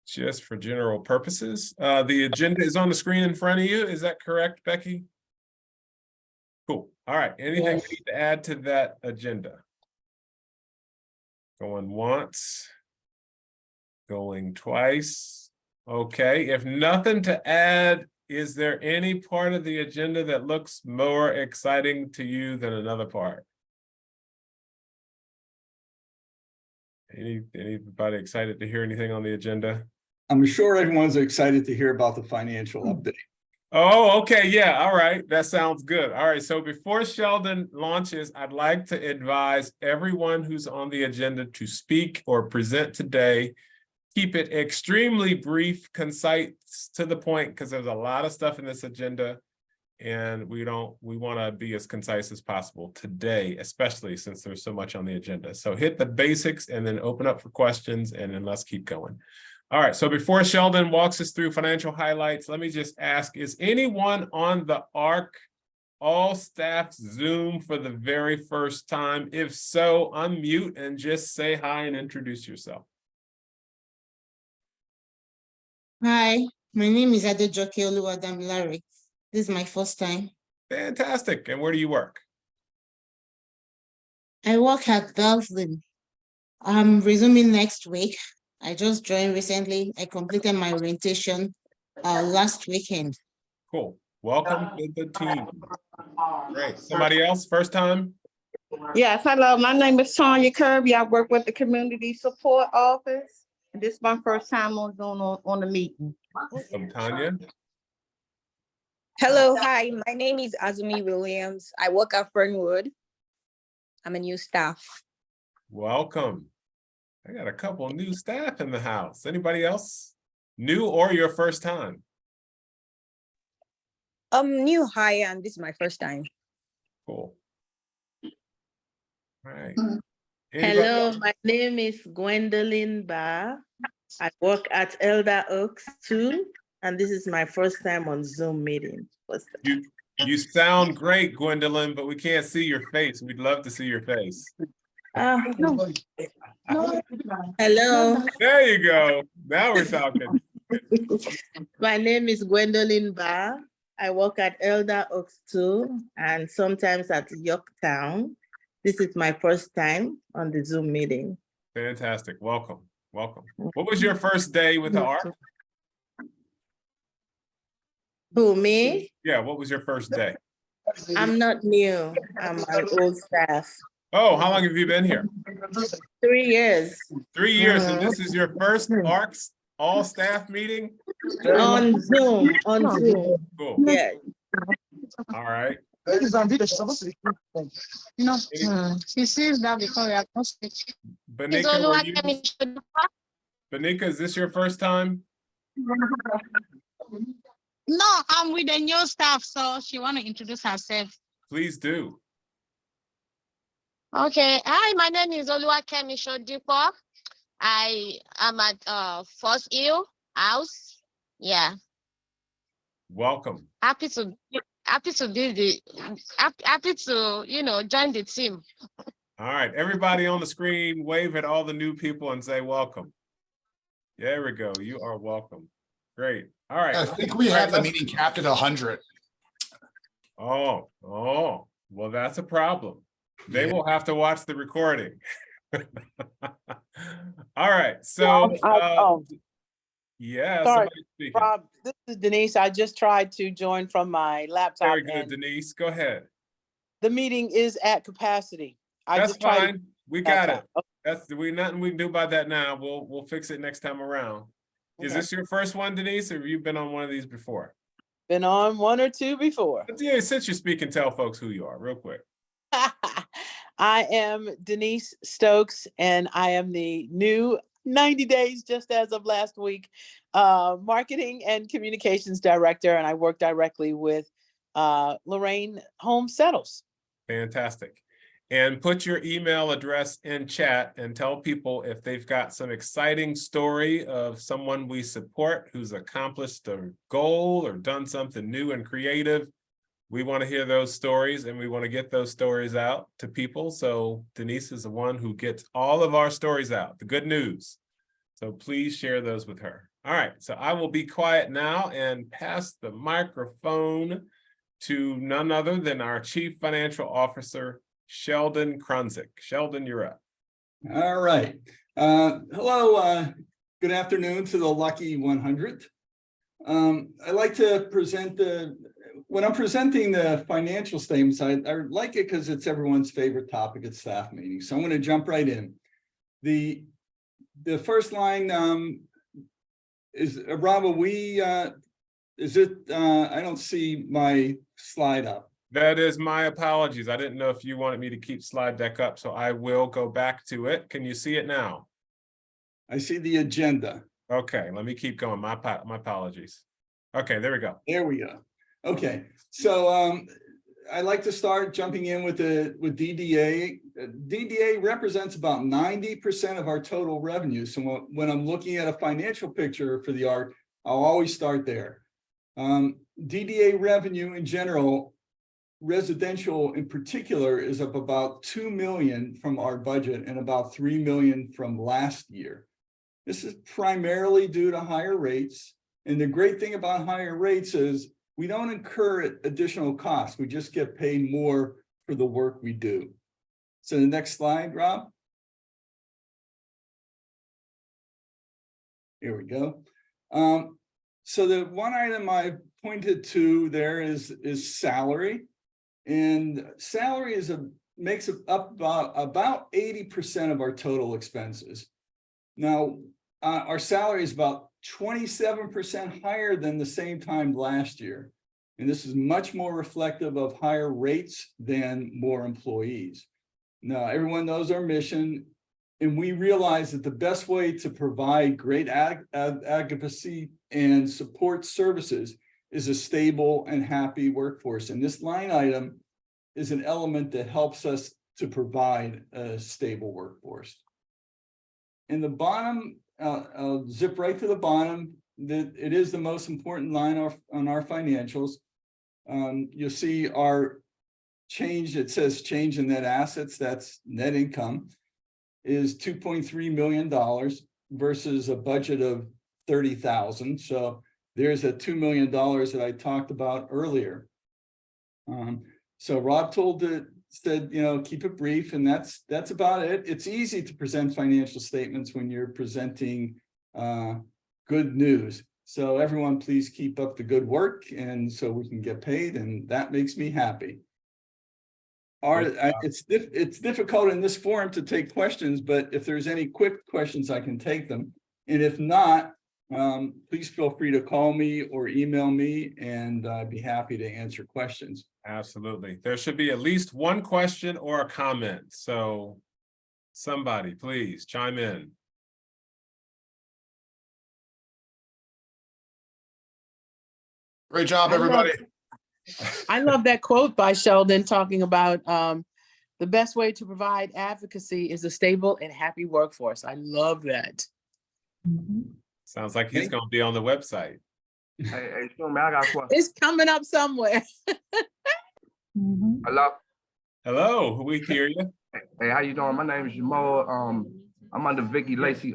just for general purposes. The agenda is on the screen in front of you. Is that correct, Becky? Cool. All right. Anything we need to add to that agenda? Going once, going twice. Okay. If nothing to add, is there any part of the agenda that looks more exciting to you than another part? Anybody excited to hear anything on the agenda? I'm sure everyone's excited to hear about the financial update. Oh, okay. Yeah. All right. That sounds good. All right. So before Sheldon launches, I'd like to advise everyone who's on the agenda to speak or present today. Keep it extremely brief, concise, to the point, because there's a lot of stuff in this agenda. And we want to be as concise as possible today, especially since there's so much on the agenda. So hit the basics and then open up for questions, and then let's keep going. All right, so before Sheldon walks us through financial highlights, let me just ask, is anyone on the ARC All Staff Zoom for the very first time? If so, unmute and just say hi and introduce yourself. Hi, my name is Adejoke Oluwadamilare. This is my first time. Fantastic. And where do you work? I work at Belflin. I'm resuming next week. I just joined recently. I completed my orientation last weekend. Cool. Welcome to the team. Great. Somebody else, first time? Yes, hello. My name is Tanya Kirby. I work with the Community Support Office. And this is my first time on the meeting. Welcome, Tanya. Hello, hi, my name is Azumi Williams. I work at Fernwood. I'm a new staff. Welcome. I got a couple of new staff in the house. Anybody else? New or your first time? New hire, and this is my first time. Cool. All right. Hello, my name is Gwendolyn Ba. I work at Elder Oaks too, and this is my first time on Zoom meeting. You sound great, Gwendolyn, but we can't see your face. We'd love to see your face. No. Hello. There you go. Now we're talking. My name is Gwendolyn Ba. I work at Elder Oaks too, and sometimes at Yorktown. This is my first time on the Zoom meeting. Fantastic. Welcome. Welcome. What was your first day with the ARC? Who, me? Yeah, what was your first day? I'm not new. I'm an old staff. Oh, how long have you been here? 3 years. 3 years, and this is your first ARC all staff meeting? On Zoom, Cool. Yeah. All right. She sees that because we are not speaking. Banika, is this your first time? No, I'm with the new staff, so she want to introduce herself. Please do. Okay. Hi, my name is Oluwakemi Shodipo. I am at First Hill House. Yeah. Welcome. Happy to join the team. All right, everybody on the screen, wave at all the new people and say welcome. There we go. You are welcome. Great. All right. I think we have the meeting capped at 100. Oh, well, that's a problem. They will have to watch the recording. All right. So, yeah. Sorry, Rob, this is Denise. I just tried to join from my laptop. Very good, Denise. Go ahead. The meeting is at capacity. That's fine. We got it. That's nothing we can do about that now. We'll fix it next time around. Okay. Is this your first one, Denise, or have you been on one of these before? Been on one or two before. Yeah, since you're speaking, tell folks who you are real quick. I am Denise Stokes, and I am the new 90 days, just as of last week, marketing and communications director, and I work directly with Lorraine Holmes Settles. Fantastic. And put your email address in chat and tell people if they've got some exciting story of someone we support who's accomplished a goal or done something new and creative. we want to hear those stories and we want to get those stories out to people. So Denise is the one who gets all of our stories out, the good news. So please share those with her. All right, so I will be quiet now and pass the microphone to none other than our Chief Financial Officer, Sheldon Krunzik. Sheldon, you're up. All right. Hello, good afternoon to the lucky 100th. I like to present when I'm presenting the financial statements, I like it because it's everyone's favorite topic at staff meetings. So I'm going to jump right in. The first line is Rob, is it, I don't see my slide up. That is my apologies. I didn't know if you wanted me to keep slide deck up, so I will go back to it. Can you see it now? I see the agenda. Okay, let me keep going. My apologies. Okay, there we go. There we go. Okay, so I like to start jumping in with DDA. DDA represents about 90% of our total revenue. So when I'm looking at a financial picture for the ARC, I'll always start there. DDA revenue in general, residential in particular, is up about 2 million from our budget and about 3 million from last year. This is primarily due to higher rates. And the great thing about higher rates is we don't incur additional costs. We just get paid more for the work we do. So the next slide, Rob. Here we go. So the one item I pointed to there is salary. And salary makes up about 80% of our total expenses. Now, our salary is about 27% higher than the same time last year. And this is much more reflective of higher rates than more employees. Now, everyone knows our mission, and we realize that the best way to provide great advocacy and support services is a stable and happy workforce. And this line item is an element that helps us to provide a stable workforce. In the bottom, I'll zip right to the bottom. It is the most important line on our financials. You'll see our change. It says change in net assets. That's net income is $2.3 million versus a budget of 30,000. So there's a $2 million that I talked about earlier. So Rob said, you know, keep it brief, and that's about it. It's easy to present financial statements when you're presenting good news. So everyone, please keep up the good work, and so we can get paid, and that makes me happy. It's difficult in this forum to take questions, but if there's any quick questions, I can take them. And if not, please feel free to call me or email me, and I'd be happy to answer questions. Absolutely. There should be at least one question or a comment. So somebody, please chime in. Great job, everybody. I love that quote by Sheldon talking about the best way to provide advocacy is a stable and happy workforce. I love that. Sounds like he's going to be on the website. Hey, excuse me, I got a question. It's coming up somewhere. Hello? Hello, we hear you. Hey, how you doing? My name is Jamal. I'm on the Vicky Lacey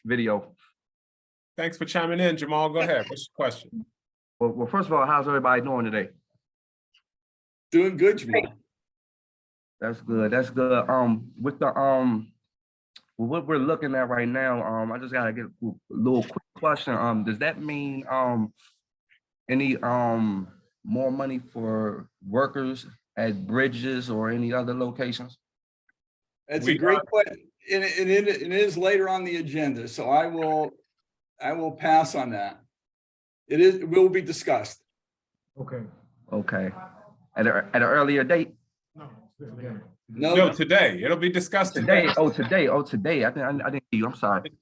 video. Thanks for chiming in, Jamal. Go ahead. What's your question? Well, first of all, how's everybody doing today? Doing good, Jamal. That's good. That's good. With the what we're looking at right now, I just gotta get a little quick question. Does that mean any more money for workers at bridges or any other locations? That's a great question. It is later on the agenda, so I will pass on that. It will be discussed. Okay. Okay. At an earlier date? No, today. It'll be discussed today. Oh, today. Oh, today. I didn't hear you. I'm sorry.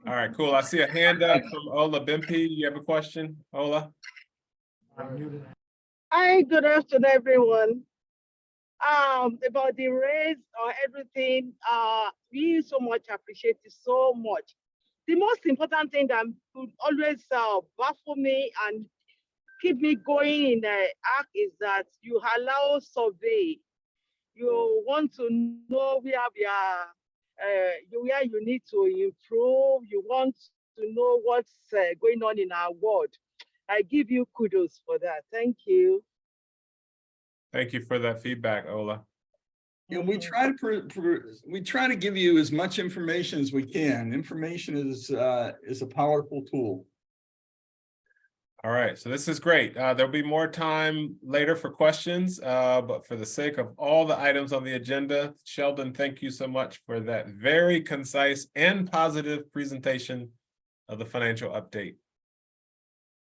All right, cool. I see a hand up from Ola Bimpi. You have a question, Ola? Hi, good afternoon, everyone. About the raise or everything, we so much appreciate it so much. The most important thing that could always baffle me and keep me going in the act is that you allow survey. You want to know where you need to improve. You want to know what's going on in our world. I give you kudos for that. Thank you. Thank you for that feedback, Ola. And we try to give you as much information as we can. Information is a powerful tool. All right, so this is great. There'll be more time later for questions, but for the sake of all the items on the agenda, Sheldon, thank you so much for that very concise and positive presentation of the financial update.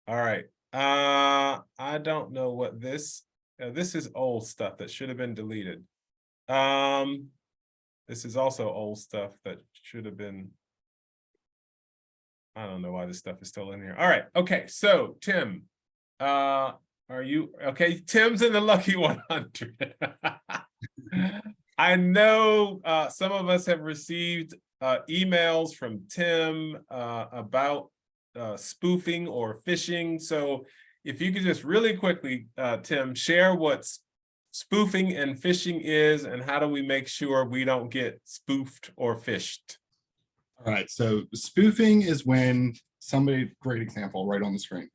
All right, I don't know what this is old stuff that should have been deleted. This is also old stuff that should have been. I don't know why this stuff is still in here. All right. Okay. So Tim, are you okay? Tim's in the lucky 100. I know some of us have received emails from Tim about spoofing or phishing. So if you could just really quickly, Tim, share what spoofing and phishing is and how do we make sure we don't get spoofed or phished? All right, so spoofing is when somebody, great example right on the screen.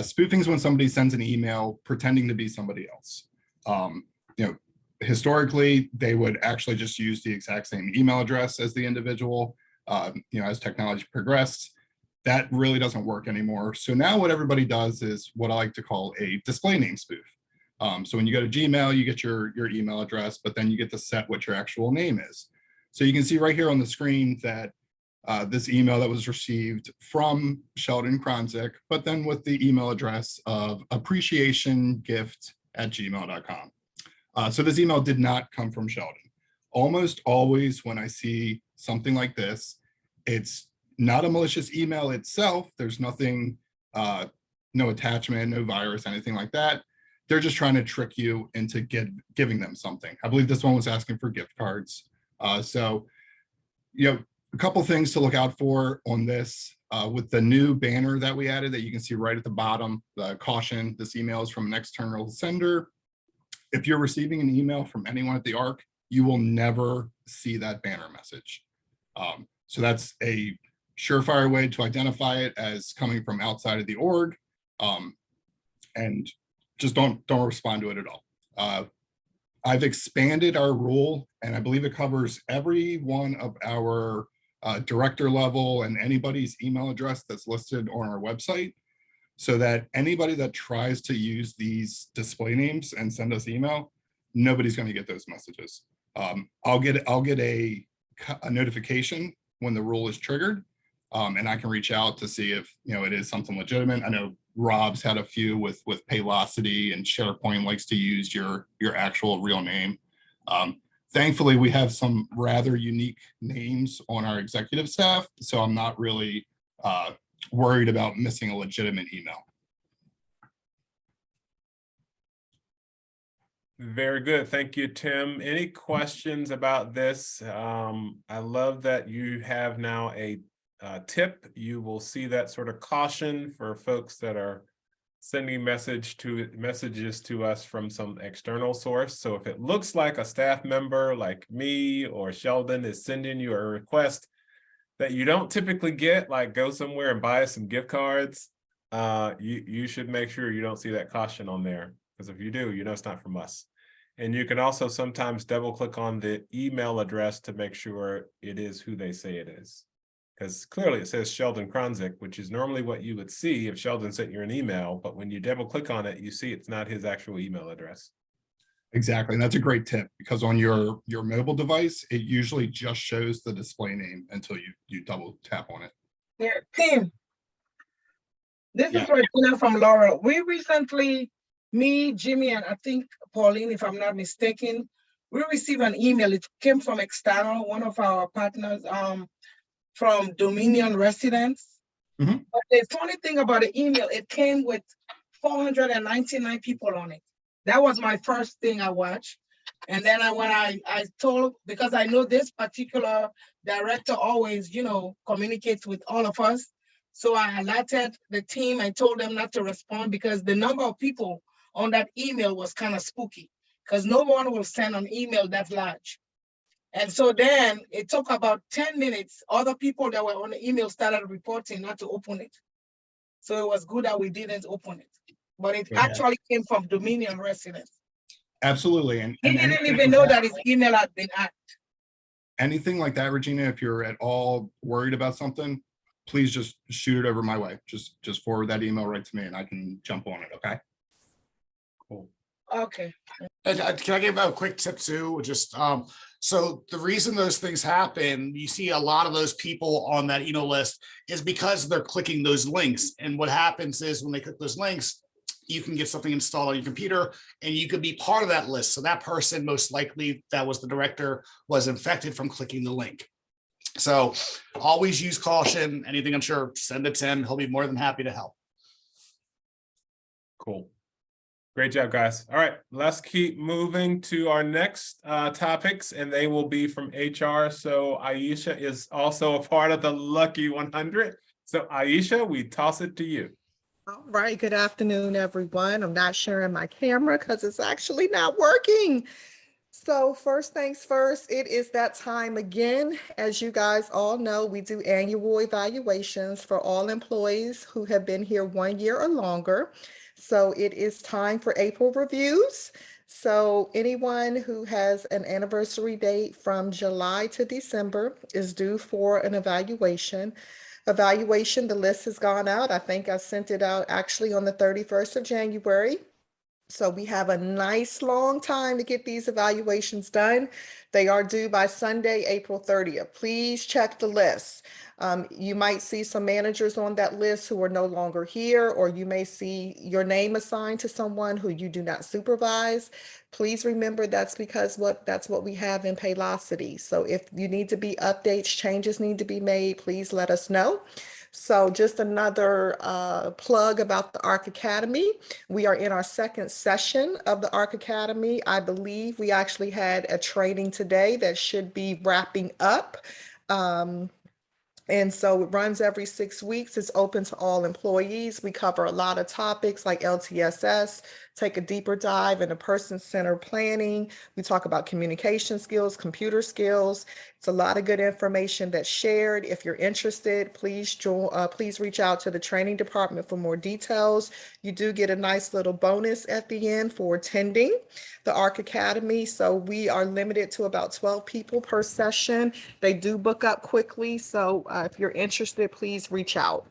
Spoofing is when somebody sends an email pretending to be somebody else. Historically, they would actually just use the exact same email address as the individual. As technology progressed, that really doesn't work anymore. So now what everybody does is what I like to call a display name spoof. So when you go to Gmail, you get your email address, but then you get to set what your actual name is. So you can see right here on the screen that this email that was received from Sheldon Kronzik, but then with the email address of appreciationgift@gmail.com. So this email did not come from Sheldon. Almost always when I see something like this, it's not a malicious email itself. There's nothing, no attachment, no virus, anything like that. They're just trying to trick you into giving them something. I believe this one was asking for gift cards. A couple things to look out for on this with the new banner that we added that you can see right at the bottom, the caution, this email is from an external sender. If you're receiving an email from anyone at the ARC, you will never see that banner message. So that's a surefire way to identify it as coming from outside of the org, and just don't respond to it at all. I've expanded our rule, and I believe it covers every one of our director level and anybody's email address that's listed on our website, so that anybody that tries to use these display names and send us email, nobody's going to get those messages. I'll get a notification when the rule is triggered, and I can reach out to see if it is something legitimate. I know Rob's had a few with Paylocity, and SharePoint likes to use your actual real name. Thankfully, we have some rather unique names on our executive staff, so I'm not really worried about missing a legitimate email. Very good. Thank you, Tim. Any questions about this? I love that you have now a tip. You will see that sort of caution for folks that are sending messages to us from some external source. So if it looks like a staff member like me or Sheldon is sending you a request that you don't typically get, like go somewhere and buy us some gift cards, you should make sure you don't see that caution on there, because if you do, it's not from us. And you can also sometimes double click on the email address to make sure it is who they say it is. Because clearly it says Sheldon Kronzik, which is normally what you would see if Sheldon sent you an email, but when you double click on it, you see it's not his actual email address. Exactly, and that's a great tip, because on your mobile device, it usually just shows the display name until you double tap on it. Yeah, Tim, this is Regina from Laurel. We recently, me, Jimmy, and I think Pauline, if I'm not mistaken, we received an email. It came from external, one of our partners, from Dominion residents. Mm-hmm. But the funny thing about the email, it came with 499 people on it. That was my first thing I watched. And then when I told, because I know this particular director always, communicates with all of us. So I alerted the team. I told them not to respond because the number of people on that email was kind of spooky because no one will send an email that large. And so then it took about 10 minutes. Other people that were on the email started reporting not to open it. So it was good that we didn't open it. But it Yeah. actually came from Dominion residents. Absolutely. And He didn't anything even like know that- that his email had been hacked. anything like that, Regina, if you're at all worried about something, please just shoot it over my way. Just forward that email right to me and I can jump on it. Okay. Cool. Okay. And can I give a quick tip too? Just so the reason those things happen, you see a lot of those people on that email list is because they're clicking those links. And what happens is when they click those links, you can get something installed on your computer and you could be part of that list. So that person, most likely that was the director, was infected from clicking the link. So always use caution. Anything unsure, send it to him. He'll be more than happy to help. Cool. Great job, guys. All right, let's keep moving to our next topics, and they will be from HR. So Aisha is also a part of the Lucky 100. So Aisha, we toss it to you. All right, good afternoon, everyone. I'm not sharing my camera because it's actually not working. So first things first, it is that time again. As you guys all know, we do annual evaluations for all employees who have been here 1 year or longer. So it is time for April reviews. So anyone who has an anniversary date from July to December is due for an evaluation. The list has gone out. I think I sent it out actually on the 31st of January. So we have a nice long time to get these evaluations done. They are due by Sunday, April 30th. Please check the list. You might see some managers on that list who are no longer here, or you may see your name assigned to someone who you do not supervise. Please remember that's because that's what we have in Paylocity. So if you need to be updates, changes need to be made, please let us know. So just another plug about the ARC Academy. We are in our second session of the ARC Academy. I believe we actually had a training today that should be wrapping up. And so it runs every 6 weeks. It's open to all employees. We cover a lot of topics like LTSS, take a deeper dive into person-centered planning. We talk about communication skills, computer skills. It's a lot of good information that's shared. If you're interested, please reach out to the training department for more details. You do get a nice little bonus at the end for attending the ARC Academy. So we are limited to about 12 people per session. They do book up quickly. So if you're interested, please reach out.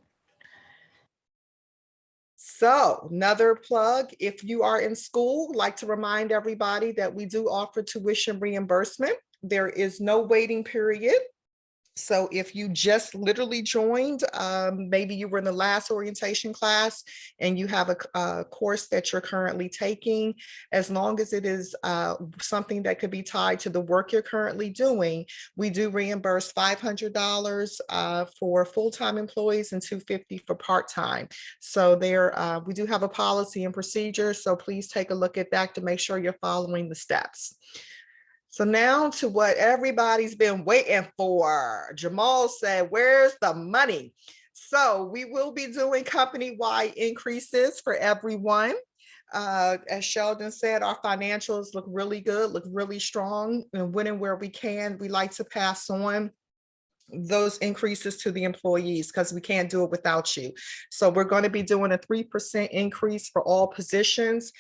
So another plug, if you are in school, I'd like to remind everybody that we do offer tuition reimbursement. There is no waiting period. So if you just literally joined, maybe you were in the last orientation class and you have a course that you're currently taking, as long as it is something that could be tied to the work you're currently doing, we do reimburse $500 for full-time employees and $250 for part-time. So we do have a policy and procedure, so please take a look at that to make sure you're following the steps. So now to what everybody's been waiting for. Jamal said, where's the money? So we will be doing company-wide increases for everyone. As Sheldon said, our financials look really good, look really strong, and when and where we can, we like to pass on those increases to the employees because we can't do it without you. So we're going to be doing a 3% increase for all positions.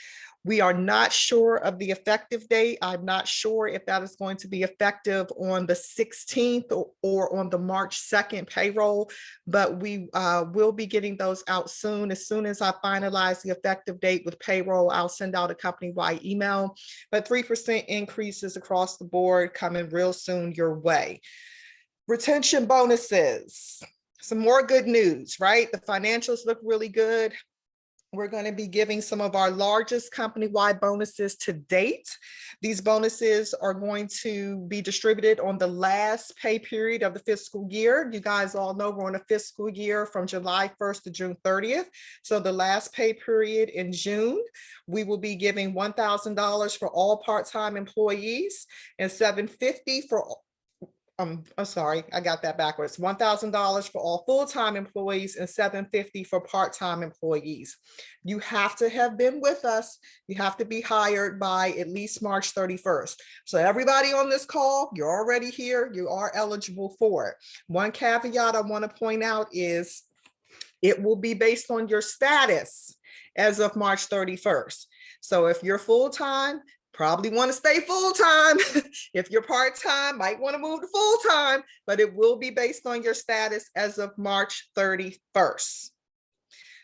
We are not sure of the effective date. I'm not sure if that is going to be effective on the 16th or on the March 2nd payroll, but we will be getting those out soon. As soon as I finalize the effective date with payroll, I'll send out a company-wide email, but 3% increases across the board coming real soon your way. Retention bonuses, some more good news, right? The financials look really good. We're going to be giving some of our largest company-wide bonuses to date. These bonuses are going to be distributed on the last pay period of the fiscal year. You guys all know we're on a fiscal year from July 1st to June 30th. So the last pay period in June, we will be giving $1,000 for all part-time employees and $750 for I'm sorry, I got that backwards. $1,000 for all full-time employees and $750 for part-time employees. You have to have been with us. You have to be hired by at least March 31st. So everybody on this call, you're already here. You are eligible for it. One caveat I want to point out is it will be based on your status as of March 31st. So if you're full-time, probably want to stay full-time. If you're part-time, might want to move to full-time, but it will be based on your status as of March 31st.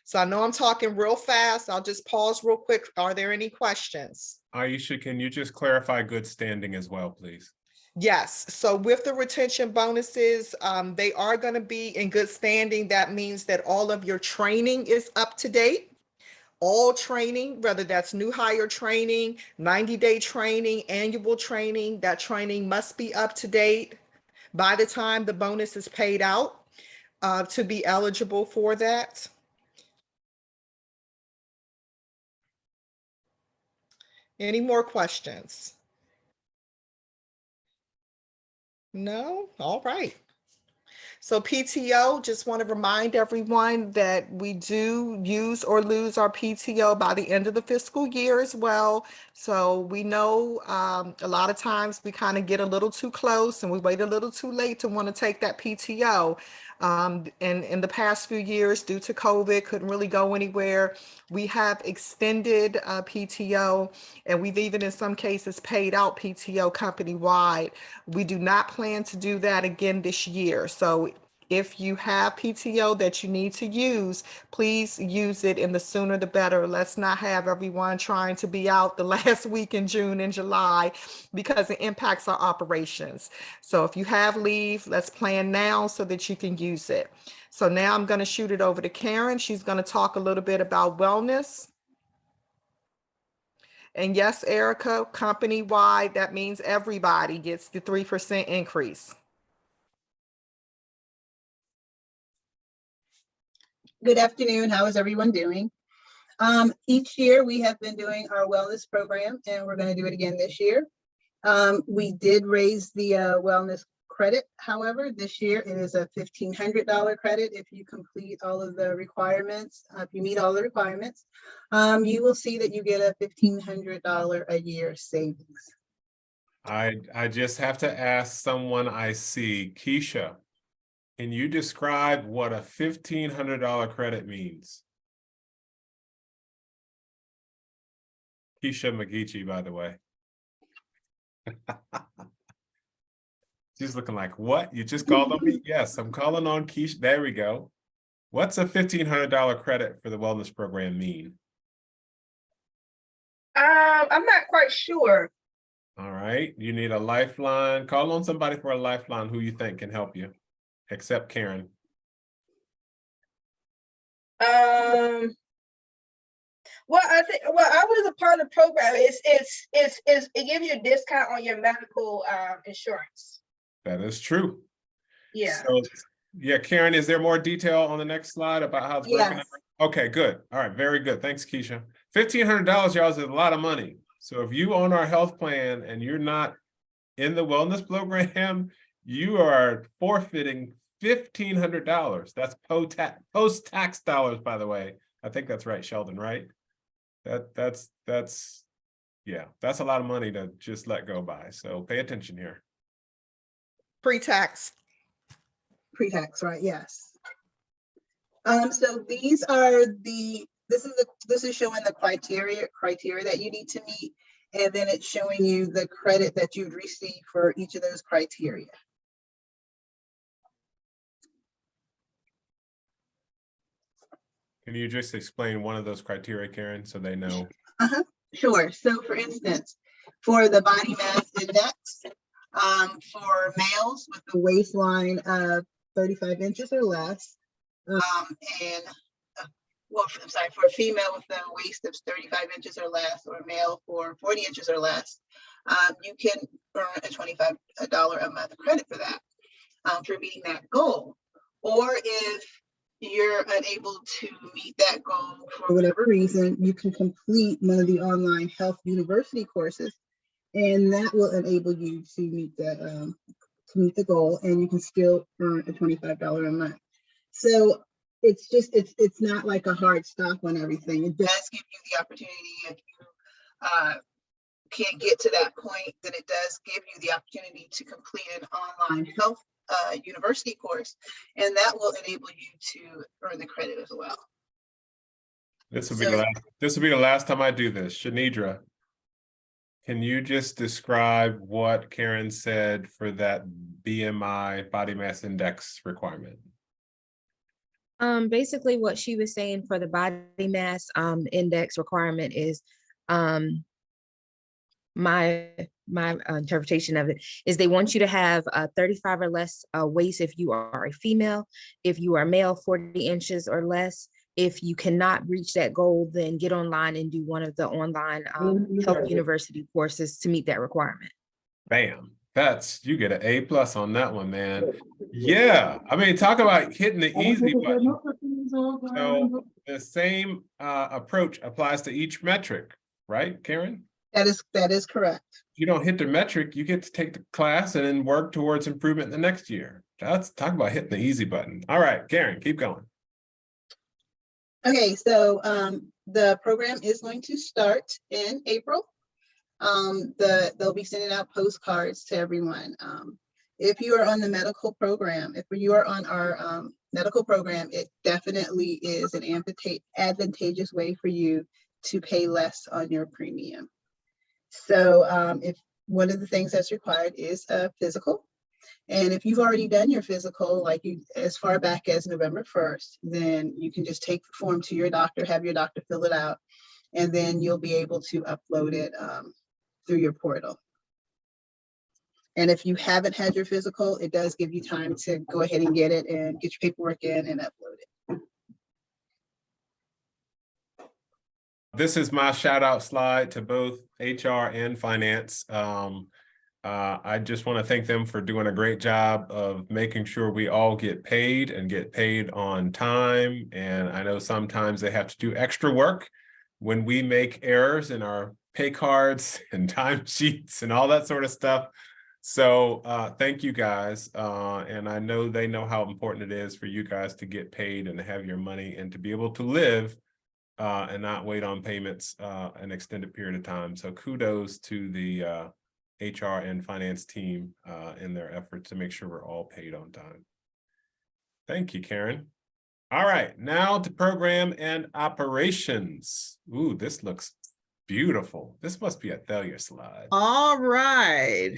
So I know I'm talking real fast. I'll just pause real quick. Are there any questions? Aisha, can you just clarify good standing as well, please? Yes, so with the retention bonuses, they are going to be in good standing. That means that all of your training is up to date. All training, whether that's new hire training, 90-day training, annual training, that training must be up to date by the time the bonus is paid out to be eligible for that. Any more questions? No? All right. So PTO, just want to remind everyone that we do use or lose our PTO by the end of the fiscal year as well. So we know a lot of times we kind of get a little too close and we wait a little too late to want to take that PTO. And in the past few years, due to COVID, couldn't really go anywhere. We have extended PTO, and we've even in some cases paid out PTO company-wide. We do not plan to do that again this year. So if you have PTO that you need to use, please use it, and the sooner the better. Let's not have everyone trying to be out the last week in June and July because it impacts our operations. So if you have leave, let's plan now so that you can use it. So now I'm going to shoot it over to Karen. She's going to talk a little bit about wellness. And yes, Erica, company-wide, that means everybody gets the 3% increase. Good afternoon. How is everyone doing? Each year we have been doing our wellness program, and we're going to do it again this year. We did raise the wellness credit. However, this year it is a $1,500 credit if you complete all of the requirements. If you meet all the requirements, you will see that you get a $1,500 a year savings. I just have to ask someone I see, Keisha, can you describe what a $1,500 credit means? Keisha McGeechee, by the way. She's looking like, what? You just called on me? Yes, I'm calling on Keisha. There we go. What's a $1,500 credit for the wellness program mean? I'm not quite sure. All right. You need a lifeline. Call on somebody for a lifeline who you think can help you, except Karen. Well, I was a part of the program. It gives you a discount on your medical insurance. That is true. Yeah. So, yeah, Karen, is there more detail on the next slide about how it's broken? Yes. Okay, good. All right, very good. Thanks, Keisha. $1,500, y'all, is a lot of money. So if you own our health plan and you're not in the wellness program, you are forfeiting $1,500. That's post-tax dollars, by the way. I think that's right, Sheldon, right? That's yeah, that's a lot of money to just let go by. So pay attention here. Pre-tax. Pre-tax, right? Yes. So these are this is showing the criteria that you need to meet, and then it's showing you the credit that you'd receive for each of those criteria. Can you just explain one of those criteria, Karen, so they know? Sure. So for instance, for the body mass index, for males with a waistline of 35 inches or less, for a female with a waist of 35 inches or less, or a male for 40 inches or less, you can earn a $25 a month credit for that, for meeting that goal. Or if you're unable to meet that goal for whatever reason, you can complete one of the online health university courses, and that will enable you to meet that to meet the goal, and you can still earn a $25 a month. So it's just, it's not like a hard stop on everything. It does give you the opportunity, if you can't get to that point, then it does give you the opportunity to complete an online health university course, and that will enable you to earn the credit as well. This will be the last time I do this. Shanidra, can you just describe what Karen said for that BMI, body mass index requirement? Basically what she was saying for the body mass index requirement is my interpretation of it is they want you to have 35 or less waist if you are a female. If you are male, 40 inches or less. If you cannot reach that goal, then get online and do one of the online health university courses to meet that requirement. Bam. You get an A+ on that one, man. Yeah. I mean, talk about hitting the easy button. So the same approach applies to each metric, right, Karen? That is correct. If you don't hit the metric, you get to take the class and then work towards improvement the next year. That's talk about hitting the easy button. All right, Karen, keep going. Okay, so the program is going to start in April. They'll be sending out postcards to everyone. If you are on the medical program, if you are on our medical program, it definitely is an advantageous way for you to pay less on your premium. So if one of the things that's required is a physical. And if you've already done your physical, like as far back as November 1st, then you can just take the form to your doctor, have your doctor fill it out, and then you'll be able to upload it through your portal. And if you haven't had your physical, it does give you time to go ahead and get it and get your paperwork in and upload it. This is my shout out slide to both HR and finance. I just want to thank them for doing a great job of making sure we all get paid and get paid on time. And I know sometimes they have to do extra work when we make errors in our pay cards and timesheets and all that sort of stuff. So thank you guys. And I know they know how important it is for you guys to get paid and to have your money and to be able to live and not wait on payments an extended period of time. So kudos to the HR and finance team in their efforts to make sure we're all paid on time. Thank you, Karen. All right, now to program and operations. Ooh, this looks beautiful. This must be a Thalia slide. All right.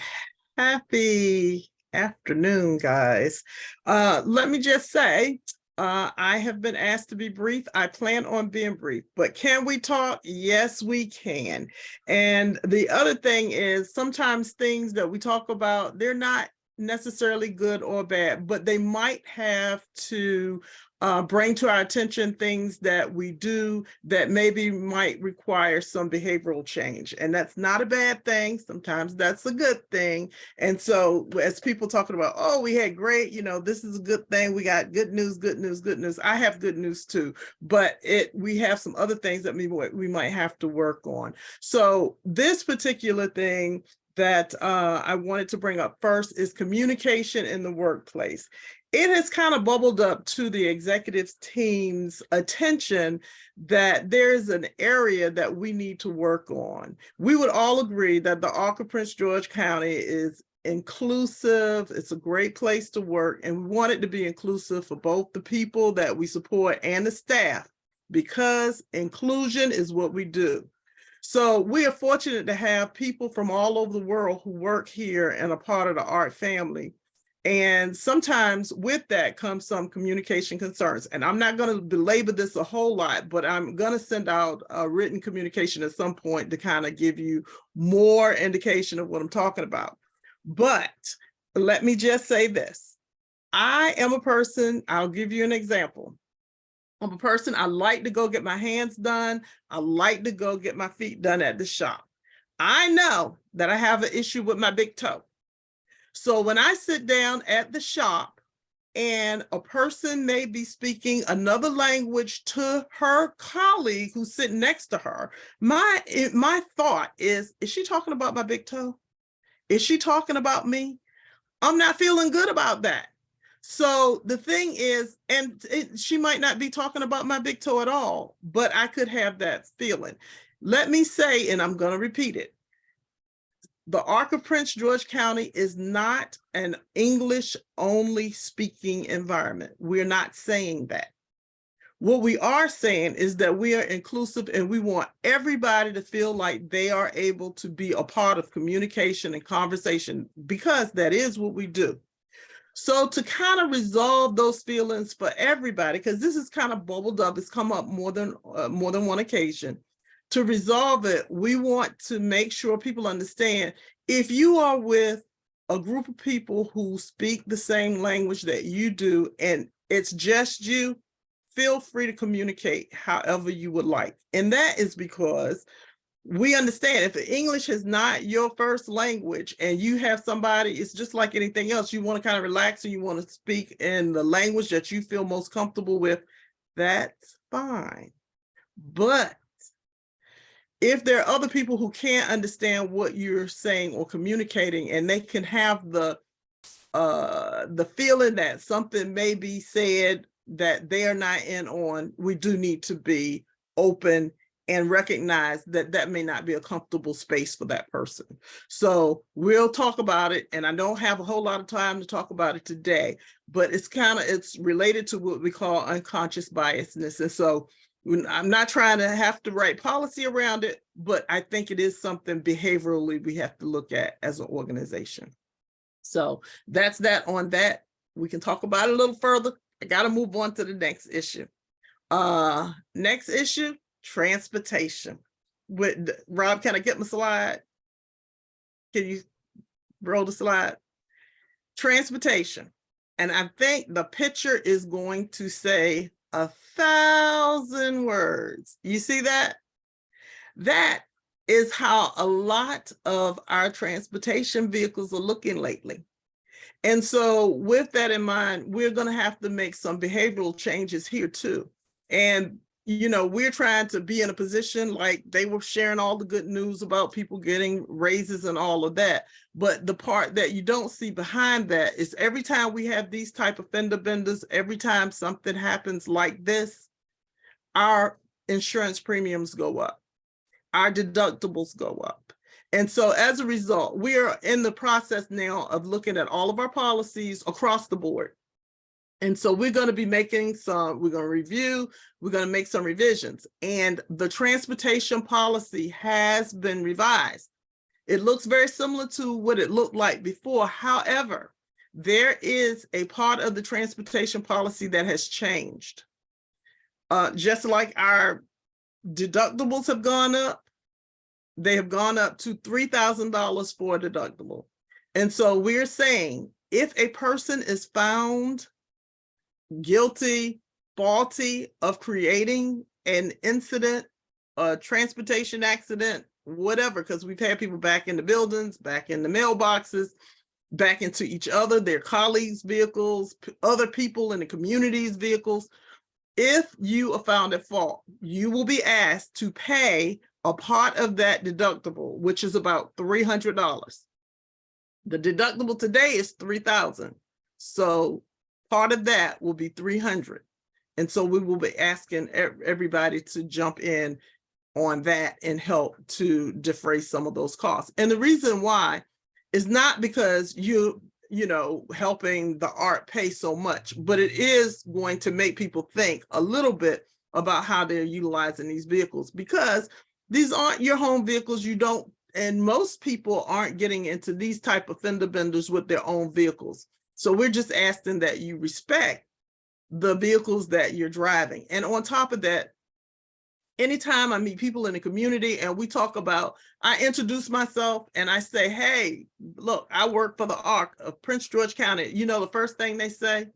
Happy afternoon, guys. Let me just say, I have been asked to be brief. I plan on being brief, but can we talk? Yes, we can. And the other thing is sometimes things that we talk about, they're not necessarily good or bad, but they might have to bring to our attention things that we do that maybe might require some behavioral change. And that's not a bad thing. Sometimes that's a good thing. And so as people talking about, oh, we had great, this is a good thing. We got good news, good news, good news. I have good news too, but we have some other things that we might have to work on. So this particular thing that I wanted to bring up first is communication in the workplace. It has kind of bubbled up to the executive team's attention that there's an area that we need to work on. We would all agree that the Ark of Prince George County is inclusive. It's a great place to work, and we want it to be inclusive for both the people that we support and the staff, because inclusion is what we do. So we are fortunate to have people from all over the world who work here and are part of the ARC family. And sometimes with that comes some communication concerns. And I'm not going to belabor this a whole lot, but I'm going to send out a written communication at some point to kind of give you more indication of what I'm talking about. But let me just say this. I am a person, I'll give you an example. I'm a person, I like to go get my hands done. I like to go get my feet done at the shop. I know that I have an issue with my big toe. So when I sit down at the shop and a person may be speaking another language to her colleague who's sitting next to her, my thought is she talking about my big toe? Is she talking about me? I'm not feeling good about that. So the thing is, and she might not be talking about my big toe at all, but I could have that feeling. Let me say, and I'm going to repeat it. The Arc of Prince George County is not an English only speaking environment. We're not saying that. What we are saying is that we are inclusive and we want everybody to feel like they are able to be a part of communication and conversation, because that is what we do. So to kind of resolve those feelings for everybody, because this is kind of bubbled up, it's come up more than one occasion. To resolve it, we want to make sure people understand, if you are with a group of people who speak the same language that you do, and it's just you, feel free to communicate however you would like. And that is because we understand if English is not your first language and you have somebody, it's just like anything else. You want to kind of relax and you want to speak in the language that you feel most comfortable with. That's fine. But if there are other people who can't understand what you're saying or communicating, and they can have the feeling that something may be said that they are not in on, we do need to be open and recognize that that may not be a comfortable space for that person. So we'll talk about it, and I don't have a whole lot of time to talk about it today, but it's related to what we call unconscious biasness. And so I'm not trying to have to write policy around it, but I think it is something behaviorally we have to look at as an organization. So that's that on that. We can talk about it a little further. I got to move on to the next issue. Next issue, transportation. Rob, can I get my slide? Can you roll the slide? Transportation. And I think the picture is going to say 1,000 words. You see that? That is how a lot of our transportation vehicles are looking lately. And so with that in mind, we're going to have to make some behavioral changes here too. And, you know, we're trying to be in a position like they were sharing all the good news about people getting raises and all of that. But the part that you don't see behind that is every time we have these type of fender benders, every time something happens like this, our insurance premiums go up, our deductibles go up. And so as a result, we are in the process now of looking at all of our policies across the board. And so we're going to be making we're going to review, we're going to make some revisions. And the transportation policy has been revised. It looks very similar to what it looked like before. However, there is a part of the transportation policy that has changed. Just like our deductibles have gone up, they have gone up to $3,000 for a deductible. And so we're saying if a person is found guilty, faulty of creating an incident, a transportation accident, whatever, because we've had people back in the buildings, back in the mailboxes, back into each other, their colleagues' vehicles, other people in the community's vehicles. If you are found at fault, you will be asked to pay a part of that deductible, which is about $300. The deductible today is $3,000. So part of that will be $300. And so we will be asking everybody to jump in on that and help to defray some of those costs. And the reason why is not because you know, helping the art pay so much, but it is going to make people think a little bit about how they're utilizing these vehicles, because these aren't your home vehicles. You don't, and most people aren't getting into these type of fender benders with their own vehicles. So we're just asking that you respect the vehicles that you're driving. And on top of that, anytime I meet people in the community and we talk about, I introduce myself and I say, hey, look, I work for the ARC of Prince George County. You know, the first thing they say,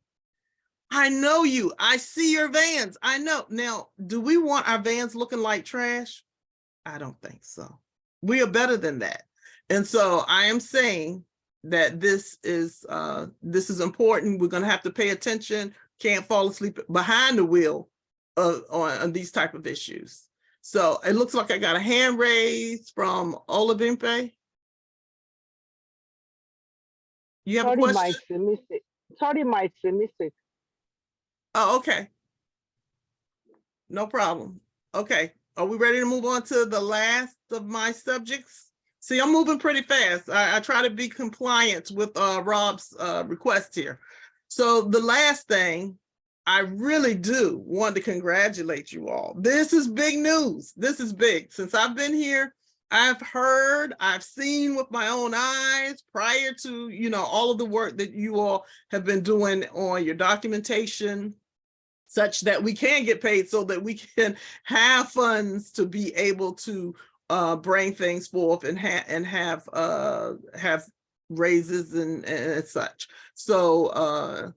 I know you, I see your vans, I know. Now, do we want our vans looking like trash? I don't think so. We are better than that. And so I am saying that this is important. We're going to have to pay attention. Can't fall asleep behind the wheel on these type of issues. So it looks like I got a hand raised from Olabimpe. You have a Sorry, my question? mistake. Sorry, my mistake. Oh, okay. No problem. Okay, are we ready to move on to the last of my subjects? See, I'm moving pretty fast. I try to be compliant with Rob's request here. So the last thing, I really do want to congratulate you all. This is big news. This is big. Since I've been here, I've heard, I've seen with my own eyes prior to, you know, all of the work that you all have been doing on your documentation, such that we can get paid so that we can have funds to be able to bring things forth and have raises and such. So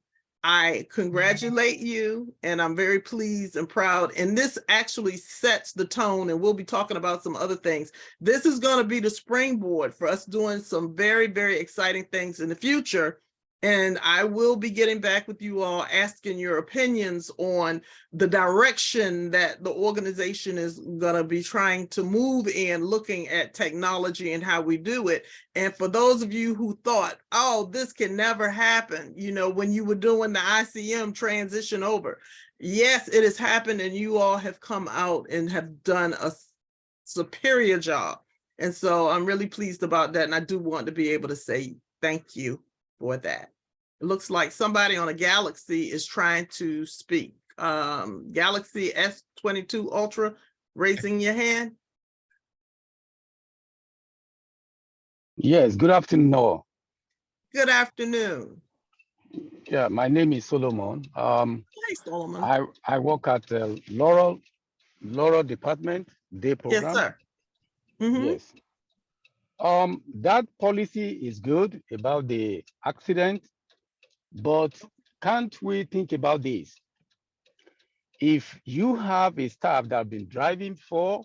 I congratulate you, and I'm very pleased and proud. And this actually sets the tone, and we'll be talking about some other things. This is going to be the springboard for us doing some very, very exciting things in the future. And I will be getting back with you all, asking your opinions on the direction that the organization is going to be trying to move in, looking at technology and how we do it. And for those of you who thought, oh, this can never happen, you know, when you were doing the ICM transition over, yes, it has happened, and you all have come out and have done a superior job. And so I'm really pleased about that. And I do want to be able to say thank you for that. It looks like somebody on a Galaxy is trying to speak. Galaxy S22 Ultra, raising your hand. Yes, good afternoon, Noah. Good afternoon. Yeah, my name is Solomon. Hey, Solomon. I work at Laurel Department Day Program. Yes, sir. Mm-hmm. Yes. That policy is good about the accident, but can't we think about this? If you have a staff that have been driving for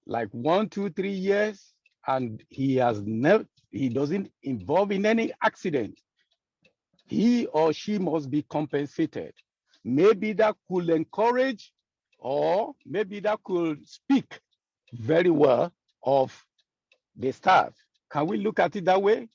like 1, 2, 3 years, and he doesn't involve in any accident, he or she must be compensated. Maybe that could encourage, or maybe that could speak very well of the staff. Can we look at it that way?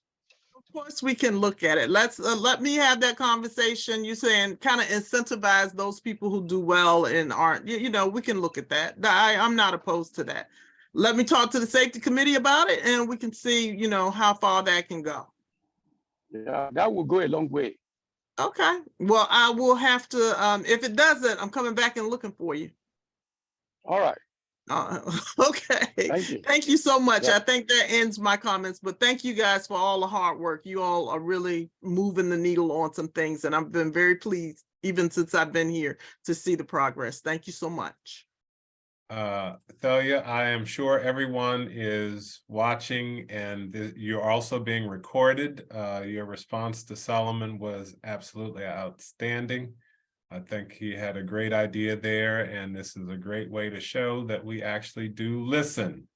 Of course, we can look at it. Let me have that conversation. You're saying kind of incentivize those people who do well and aren't, you know, we can look at that. I'm not opposed to that. Let me talk to the safety committee about it, and we can see, you know, how far that can go. Yeah, that will go a long way. Okay. Well, I will have to, if it doesn't, I'm coming back and looking for you. All right. Okay. Thank you. Thank you so much. Yeah. I think that ends my comments, but thank you guys for all the hard work. You all are really moving the needle on some things, and I've been very pleased, even since I've been here, to see the progress. Thank you so much. Thalia, I am sure everyone is watching, and you're also being recorded. Your response to Solomon was absolutely outstanding. I think he had a great idea there, and this is a great way to show that we actually do listen.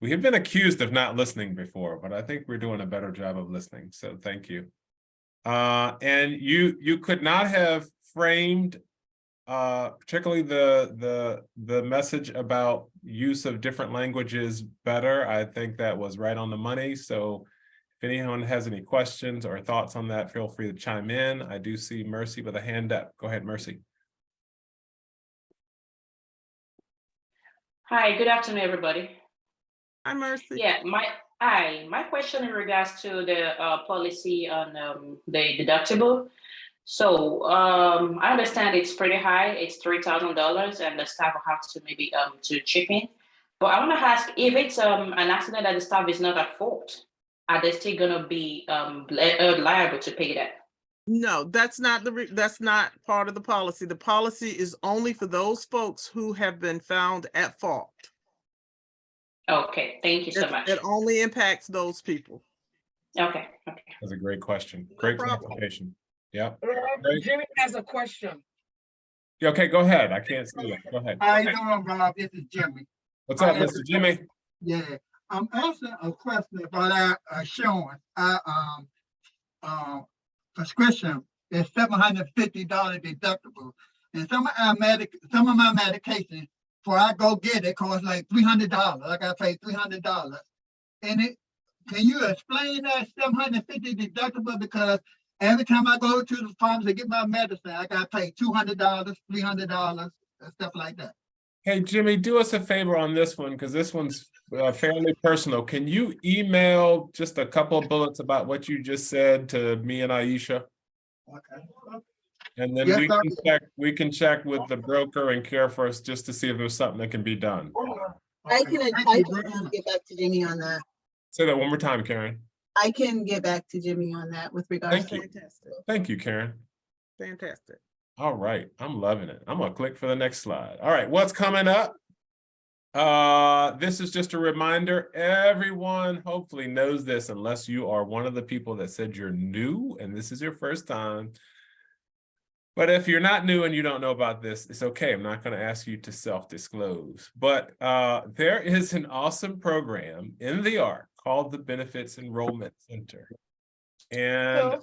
We have been accused of not listening before, but I think we're doing a better job of listening, so thank you. And you could not have framed particularly the message about use of different languages better. I think that was right on the money. So if anyone has any questions or thoughts on that, feel free to chime in. I do see Mercy with a hand up. Go ahead, Mercy. Hi, good afternoon, everybody. Hi, Mercy. Yeah, my question in regards to the policy on the deductible. So I understand it's pretty high. It's $3,000, and the staff will have to maybe to chip in. But I want to ask, if it's an accident that the staff is not at fault, are they still going to be liable to pay that? No, that's not that's not part of the policy. The policy is only for those folks who have been found at fault. Okay, thank you so much. It only impacts those people. Okay. That's a great question. Great clarification. Yeah. Jimmy has a question. Yeah, okay, go ahead. I can't see it. Go ahead. How you doing, Rob? This is Jimmy. What's up, Mr. Jimmy? Yeah, I'm asking a question about our insurance. Our prescription is $750 deductible, and some of my medication, before I go get it, costs like $300. I gotta pay $300, and can you explain that 750 deductible? Because every time I go to the pharmacy to get my medicine, I gotta pay $200, $300, and stuff like that. Hey, Jimmy, do us a favor on this one, because this one's fairly personal. Can you email just a couple of bullets about what you just said to me and Aisha? Okay. And then Yes, we can check with the broker and Care First just to see if there's something that can be done. I can get back to Jimmy on that. Say that one more time, Karen. I can get back to Jimmy on that with regards Thank to. you. Fantastic. Thank you, Karen. Fantastic. All right, I'm loving it. I'm gonna click for the next slide. All right, what's coming up? This is just a reminder. Everyone hopefully knows this, unless you are one of the people that said you're new and this is your first time. But if you're not new and you don't know about this, it's okay. I'm not going to ask you to self-disclose. But there is an awesome program in the ARC called the Benefits Enrollment Center. And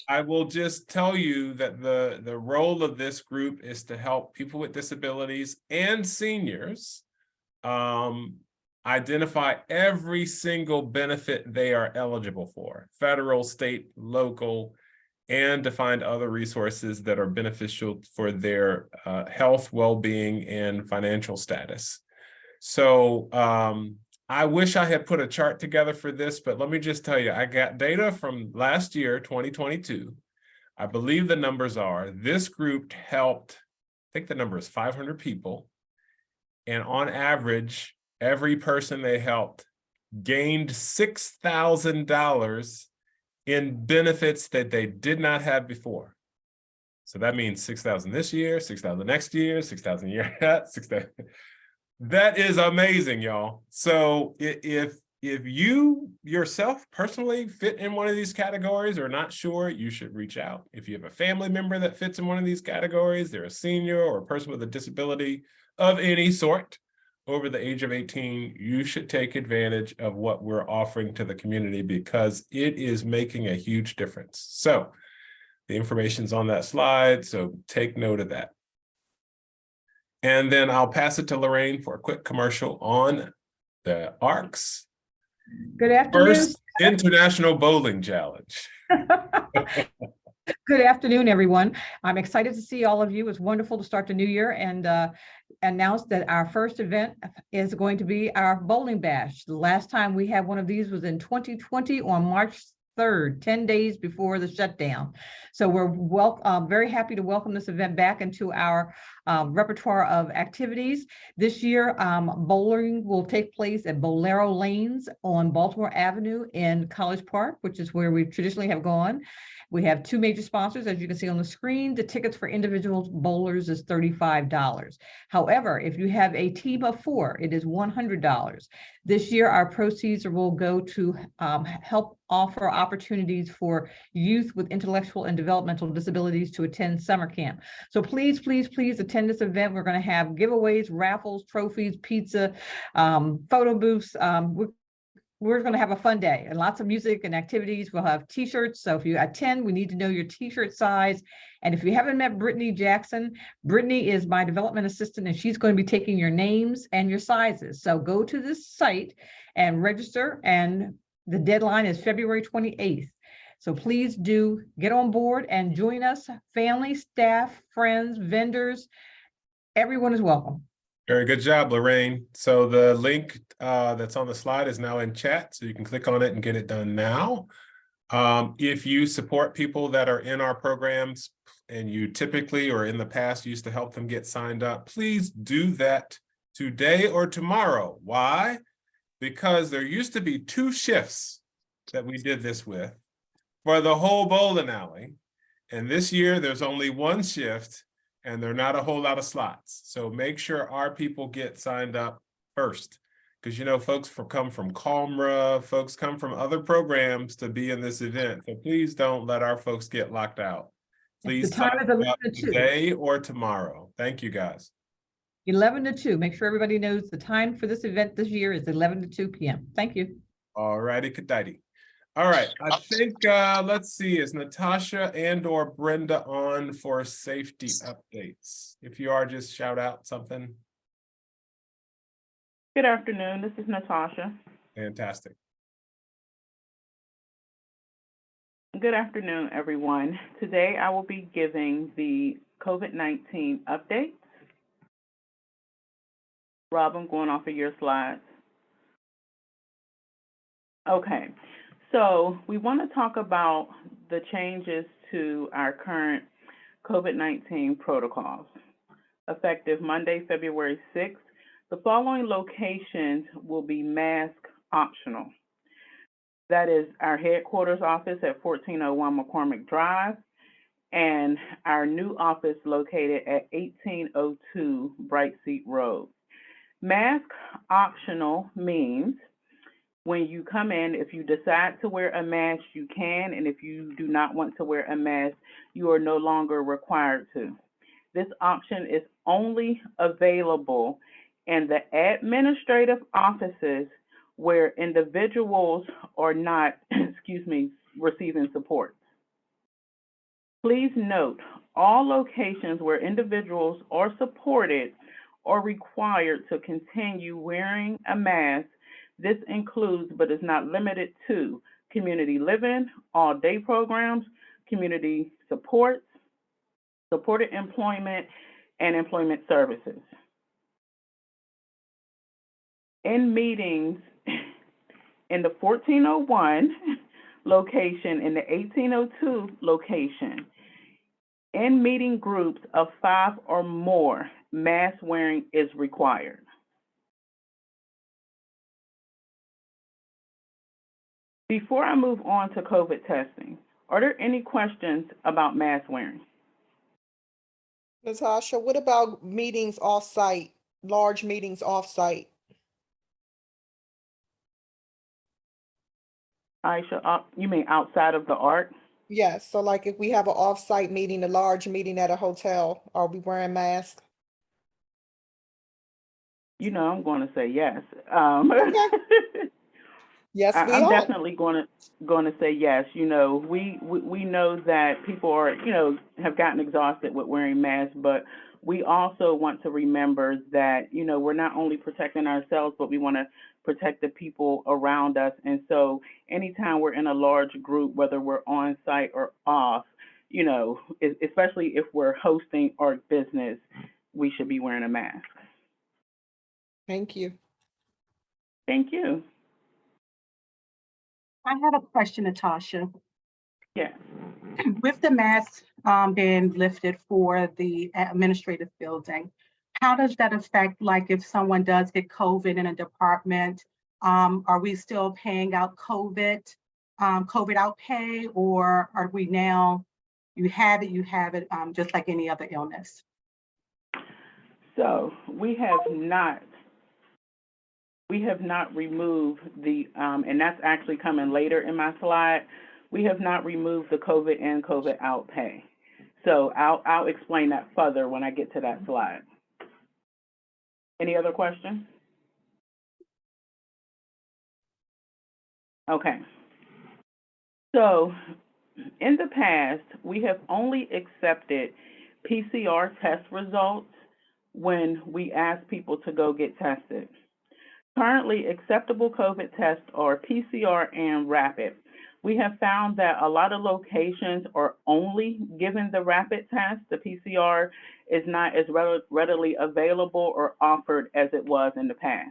I will just tell you that the role of this group is to help people with disabilities and seniors identify every single benefit they are eligible for, federal, state, local, and to find other resources that are beneficial for their health, well-being, and financial status. So I wish I had put a chart together for this, but let me just tell you, I got data from last year, 2022. I believe the numbers are, this group helped, I think the number is 500 people. And on average, every person they helped gained $6,000 in benefits that they did not have before. So that means 6,000 this year, 6,000 next year, 6,000 year, 6,000. That is amazing, y'all. So if you yourself personally fit in one of these categories or not sure, you should reach out. If you have a family member that fits in one of these categories, they're a senior or a person with a disability of any sort over the age of 18, you should take advantage of what we're offering to the community because it is making a huge difference. So the information's on that slide, so take note of that. And then I'll pass it to Lorraine for a quick commercial on the ARCs. Good afternoon. First International Bowling Challenge. Good afternoon, everyone. I'm excited to see all of you. It's wonderful to start the new year and announce that our first event is going to be our bowling bash. The last time we had one of these was in 2020 on March 3rd, 10 days before the shutdown. So we're very happy to welcome this event back into our repertoire of activities. This year, bowling will take place at Bolero Lanes on Baltimore Avenue in College Park, which is where we traditionally have gone. We have two major sponsors, as you can see on the screen. The tickets for individual bowlers is $35. However, if you have a team of 4, it is $100. This year, our proceeds will go to help offer opportunities for youth with intellectual and developmental disabilities to attend summer camp. So please, please, please attend this event. We're going to have giveaways, raffles, trophies, pizza, photo booths. We're going to have a fun day and lots of music and activities. We'll have t-shirts. So if you attend, we need to know your t-shirt size. And if you haven't met Brittany Jackson, Brittany is my development assistant, and she's going to be taking your names and your sizes. So go to this site and register. And the deadline is February 28th. So please do get on board and join us. Family, staff, friends, vendors, everyone is welcome. Very good job, Lorraine. So the link that's on the slide is now in chat, so you can click on it and get it done now. If you support people that are in our programs and you typically or in the past used to help them get signed up, please do that today or tomorrow. Why? Because there used to be 2 shifts that we did this with for the whole bowling alley. And this year there's only 1 shift and there are not a whole lot of slots. So make sure our people get signed up first. Because you know, folks come from Calmra, folks come from other programs to be in this event. So please don't let our folks get locked out. Please sign up today or tomorrow. Thank you, guys. 11 to 2. Make sure everybody knows the time for this event this year is 11 to 2 p.m. Thank you. All righty, Kadaiti. All right, I think, let's see, is Natasha and or Brenda on for safety updates? If you are, just shout out something. Good afternoon. This is Natasha. Fantastic. Good afternoon, everyone. Today I will be giving the COVID-19 update. Rob, I'm going off of your slides. Okay, so we want to talk about the changes to our current COVID-19 protocols. Effective Monday, February 6th, the following locations will be mask optional. That is our headquarters office at 1401 McCormick Drive and our new office located at 1802 Bright Seat Road. Mask optional means when you come in, if you decide to wear a mask, you can, and if you do not want to wear a mask, you are no longer required to. This option is only available in the administrative offices where individuals are not, receiving support. Please note, all locations where individuals are supported are required to continue wearing a mask. This includes, but is not limited to, community living, all-day programs, community supports, supported employment, and employment services. In meetings in the 1401 location, in the 1802 location, in meeting groups of 5 or more, mask wearing is required. Before I move on to COVID testing, are there any questions about mask wearing? Natasha, what about meetings off-site, large meetings off-site? Aisha, you mean outside of the ARC? Yes, so like if we have an off-site meeting, a large meeting at a hotel, are we wearing masks? You know, I'm going to say yes. Yes, we I'm are. definitely going to say yes. You know, we know that people are, have gotten exhausted with wearing masks, but we also want to remember that, we're not only protecting ourselves, but we want to protect the people around us. And so anytime we're in a large group, whether we're on site or off, especially if we're hosting our business, we should be wearing a mask. Thank you. Thank you. I have a question, Natasha. Yeah. With the masks being lifted for the administrative building, how does that affect, like if someone does get COVID in a department, are we still paying out COVID out pay, or are we now, you have it just like any other illness? So we have not removed the, and that's actually coming later in my slide. We have not removed the COVID and COVID out pay. So I'll explain that further when I get to that slide. Any other questions? Okay. So in the past, we have only accepted PCR test results when we ask people to go get tested. Currently, acceptable COVID tests are PCR and rapid. We have found that a lot of locations are only given the rapid test. The PCR is not as readily available or offered as it was in the past.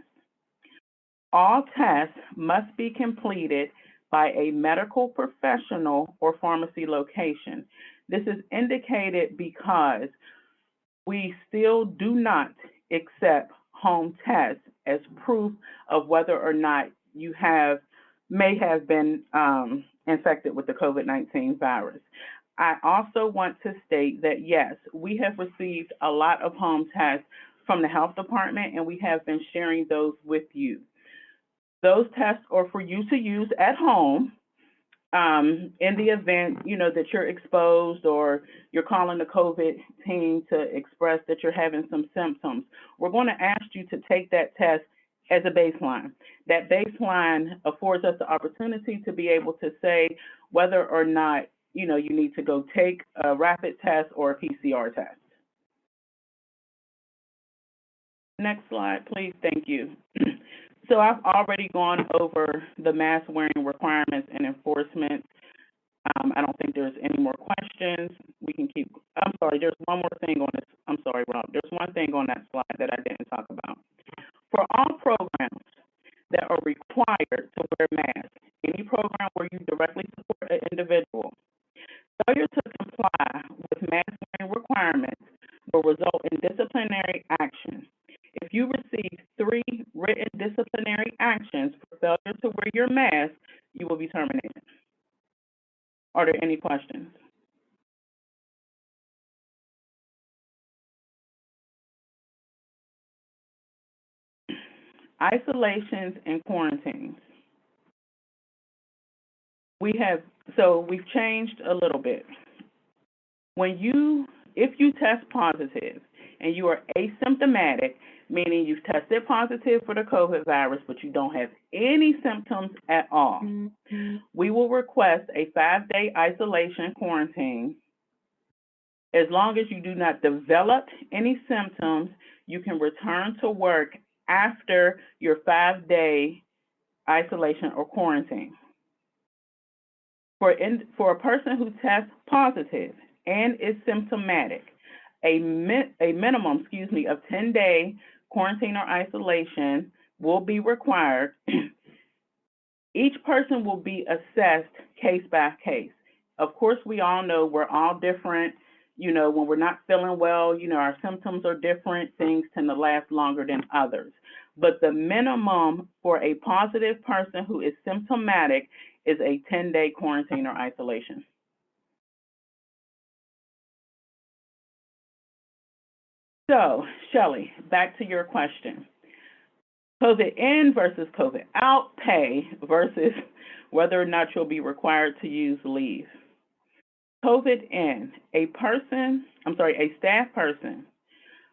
All tests must be completed by a medical professional or pharmacy location. This is indicated because we still do not accept home tests as proof of whether or not you may have been infected with the COVID-19 virus. I also want to state that, yes, we have received a lot of home tests from the health department, and we have been sharing those with you. Those tests are for you to use at home in the event, that you're exposed or you're calling the COVID team to express that you're having some symptoms. We're going to ask you to take that test as a baseline. That baseline affords us the opportunity to be able to say whether or not, you need to go take a rapid test or a PCR test. Next slide, please. Thank you. So I've already gone over the mask wearing requirements and enforcement. I don't think there's any more questions. We can keep, I'm sorry, there's one more thing on this. I'm sorry, Rob. There's one thing on that slide that I didn't talk about. For all programs that are required to wear masks, any program where you directly support an individual, failure to comply with mask wearing requirements will result in disciplinary action. If you receive 3 written disciplinary actions for failure to wear your mask, you will be terminated. Are there any questions? Isolations and quarantines. We've changed a little bit. If you test positive and you are asymptomatic, meaning you've tested positive for the COVID virus, but you don't have any symptoms at all, we will request a 5-day isolation quarantine. As long as you do not develop any symptoms, you can return to work after your 5-day isolation or quarantine. For a person who tests positive and is symptomatic, a minimum, of 10-day quarantine or isolation will be required. Each person will be assessed case by case. Of course, we all know we're all different. When we're not feeling well, our symptoms are different. Things tend to last longer than others. But the minimum for a positive person who is symptomatic is a 10-day quarantine or isolation. So, Shelley, back to your question. COVID in versus COVID out pay versus whether or not you'll be required to use leave. COVID in, a staff person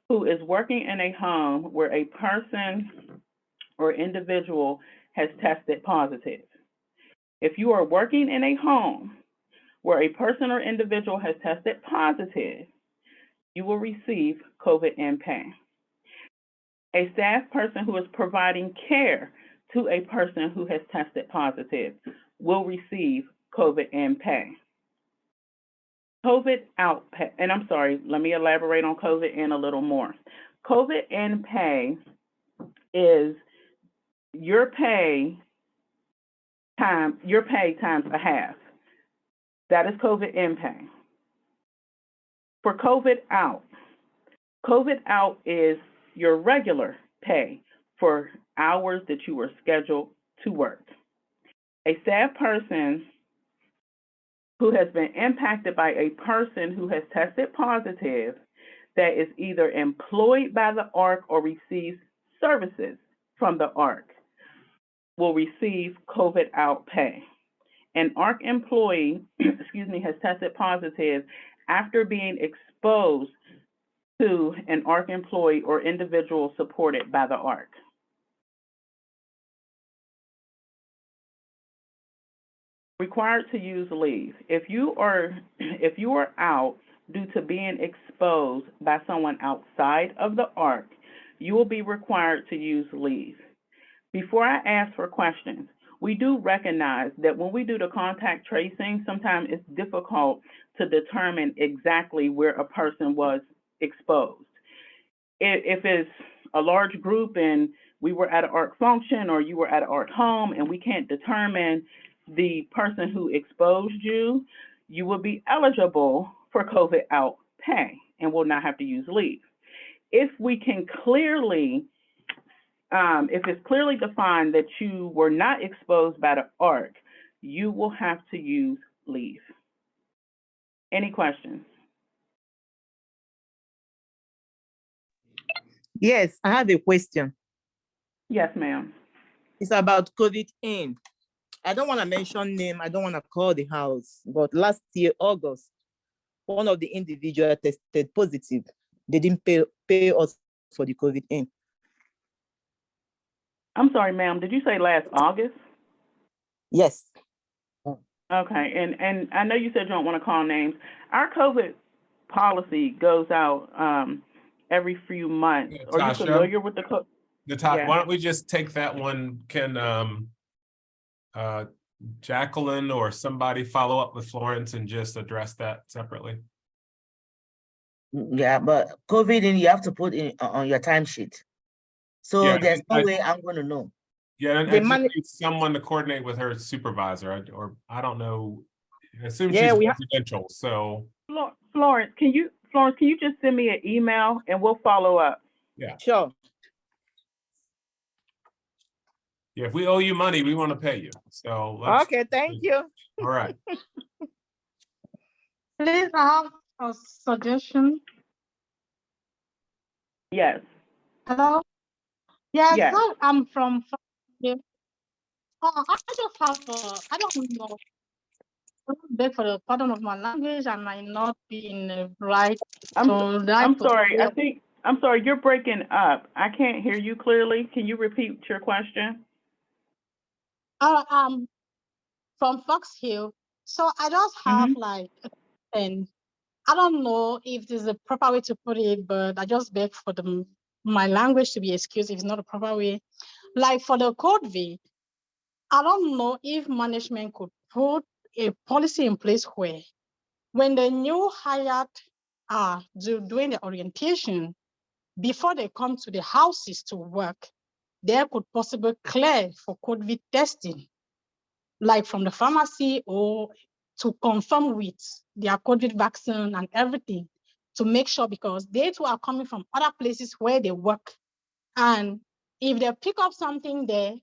who is working in a home where a person or individual has tested positive. If you are working in a home where a person or individual has tested positive, you will receive COVID in pay. A staff person who is providing care to a person who has tested positive will receive COVID in pay. COVID out pay, and I'm sorry, let me elaborate on COVID in a little more. COVID in pay is your pay times a half. That is COVID in pay. For COVID out is your regular pay for hours that you were scheduled to work. A staff person who has been impacted by a person who has tested positive that is either employed by the ARC or receives services from the ARC will receive COVID out pay. An ARC employee, has tested positive after being exposed to an ARC employee or individual supported by the ARC. Required to use leave. If you are out due to being exposed by someone outside of the ARC, you will be required to use leave. Before I ask for questions, we do recognize that when we do the contact tracing, sometimes it's difficult to determine exactly where a person was exposed. If it's a large group and we were at an ARC function or you were at an ARC home and we can't determine the person who exposed you, you will be eligible for COVID out pay and will not have to use leave. If we can clearly, if it's clearly defined that you were not exposed by the ARC, you will have to use leave. Any questions? Yes, I have a question. Yes, ma'am. It's about COVID in. I don't want to mention name. I don't want to call the house. But last year, August, one of the individuals tested positive. They didn't pay us for the COVID in. I'm sorry, ma'am. Did you say last August? Yes. Okay, and I know you said you don't want to call names. Our COVID policy goes out every few months. Are you Natasha? familiar with the code? Natasha, Yeah. why don't we just take that one? Can Jacqueline or somebody follow up with Florence and just address that separately? Yeah, but COVID, you have to put in on your timesheet. So Yeah, there's no way I'm going to know. Yeah, The I just man- need someone to coordinate with her supervisor, or I don't know. I assume Yeah, she's we have- residential, so Florence, can you just send me an email and we'll follow up? yeah. Sure. Yeah, if we owe you money, we want to pay you. So let's, Okay, thank you. all right. Please, I have a suggestion. Yes. Hello? Yes, Yes. so I'm from here. I just have I don't know. I don't beg for the pardon of my language. I might not be in the right. I'm sorry. I'm sorry. You're breaking up. I can't hear you clearly. Can you repeat your question? I'm from Fox Hill. So I just have like, and I don't know if there's a proper way to put it, but I just beg for my language to be excused if it's not a proper way. Like for the code V, I don't know if management could put a policy in place where when the new hired are doing the orientation, before they come to the houses to work, they could possibly clear for COVID testing, like from the pharmacy or to confirm with their COVID vaccine and everything to make sure, because they too are coming from other places where they work. And if they pick up something there,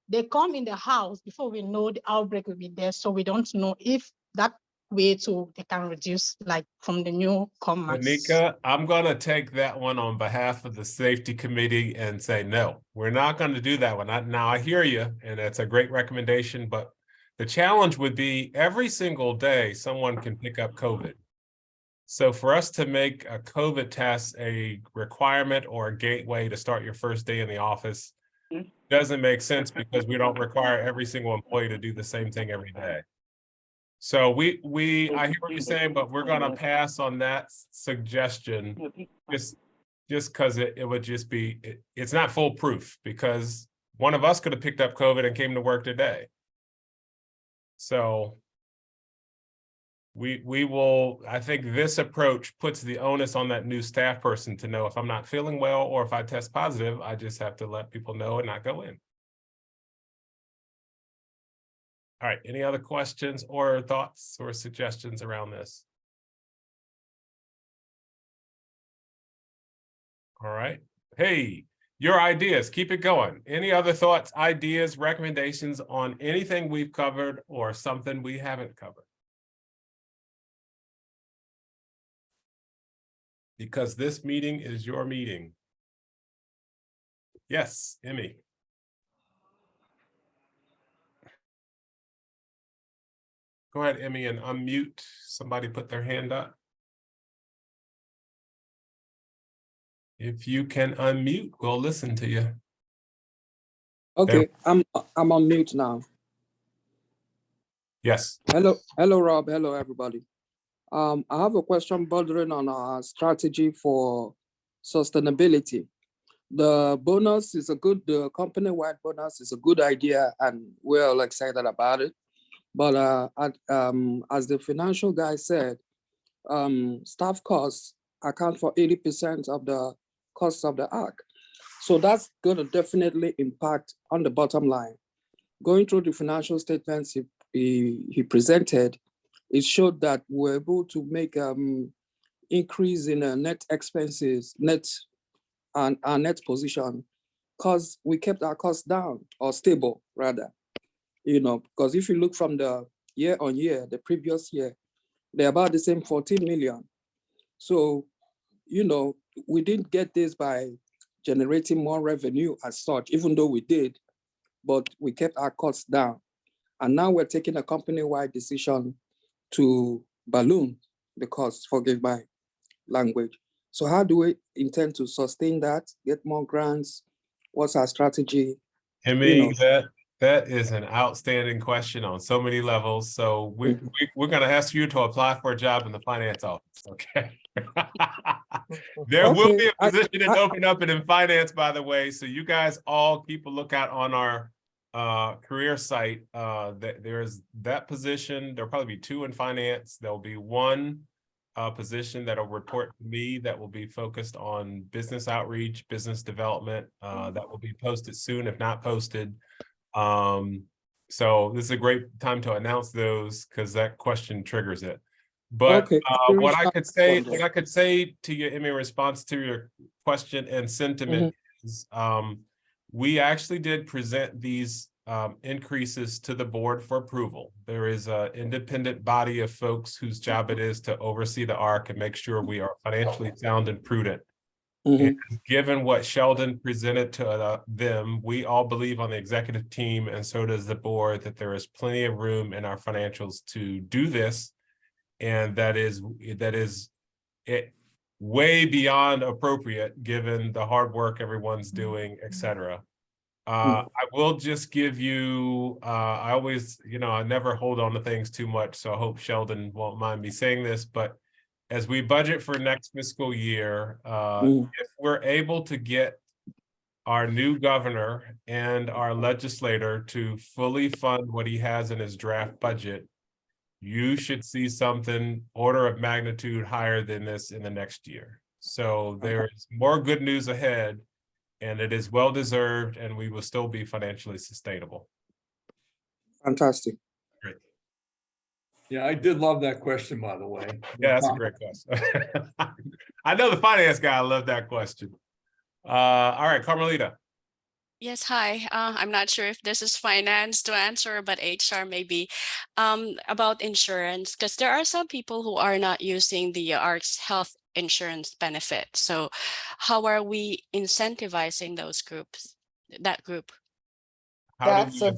they come in the house before we know the outbreak will be there. So we don't know if that way too, they can reduce like from the newcomers. Anika, I'm going to take that one on behalf of the safety committee and say, no, we're not going to do that one. Now I hear you, and that's a great recommendation, but the challenge would be every single day, someone can pick up COVID. So for us to make a COVID test a requirement or a gateway to start your first day in the office doesn't make sense, because we don't require every single employee to do the same thing every day. So I hear what you're saying, but we're going to pass on that suggestion just because it would just be, it's not foolproof, because one of us could have picked up COVID and came to work today. So we will, I think this approach puts the onus on that new staff person to know if I'm not feeling well or if I test positive, I just have to let people know and not go in. All right, any other questions or thoughts or suggestions around this? All right, hey, your ideas, keep it going. Any other thoughts, ideas, recommendations on anything we've covered or something we haven't covered? Because this meeting is your meeting. Yes, Emmy. Go ahead, Emmy, and unmute. Somebody put their hand up. If you can unmute, we'll listen to you. Okay, I'm on mute now. Yes. Hello, Rob. Hello, everybody. I have a question bordering on our strategy for sustainability. The bonus is the company-wide bonus is a good idea, and we're all excited about it. But as the financial guy said, staff costs account for 80% of the costs of the ARC. So that's going to definitely impact on the bottom line. Going through the financial statements he presented, it showed that we're able to make increase in net expenses, and our net position, because we kept our costs down, or stable rather. Because if you look from the year on year, the previous year, they're about the same 14 million. So, we didn't get this by generating more revenue as such, even though we did, but we kept our costs down. And now we're taking a company-wide decision to balloon the costs, forgive my language. So how do we intend to sustain that, get more grants? What's our strategy? Emmy, that is an outstanding question on so many levels. So we're going to ask you to apply for a job in the finance office, okay? There will Okay, be a position to open up in finance, by the way. So you guys all keep a lookout on our career site. That there's that position. There'll probably be 2 in finance. There'll be 1 position that'll report to me that will be focused on business outreach, business development. That will be posted soon, if not posted. So this is a great time to announce those because that question triggers it. But okay. what I could say to you in response to your question and sentiment is we actually did present these increases to the board for approval. There is an independent body of folks whose job it is to oversee the ARC and make sure we are financially sound and prudent. And given what Sheldon presented to them, we all believe on the executive team, and so does the board, that there is plenty of room in our financials to do this. And that is it way beyond appropriate given the hard work everyone's doing, et cetera. I will just give you, I always, I never hold on to things too much, so I hope Sheldon won't mind me saying this, but as we budget for next fiscal year, if we're able to get our new governor and our legislator to fully fund what he has in his draft budget, you should see something order of magnitude higher than this in the next year. So there is more good news ahead, and it is well-deserved, and we will still be financially sustainable. Fantastic. Great. Yeah, I did love that question, by the way. Yeah, that's a great question. I know the finance guy loved that question. All right, Carmelita. Yes, hi. I'm not sure if this is finance to answer, but HR maybe, about insurance, because there are some people who are not using the ARC's health insurance benefit. So how are we incentivizing those groups, that group? That's a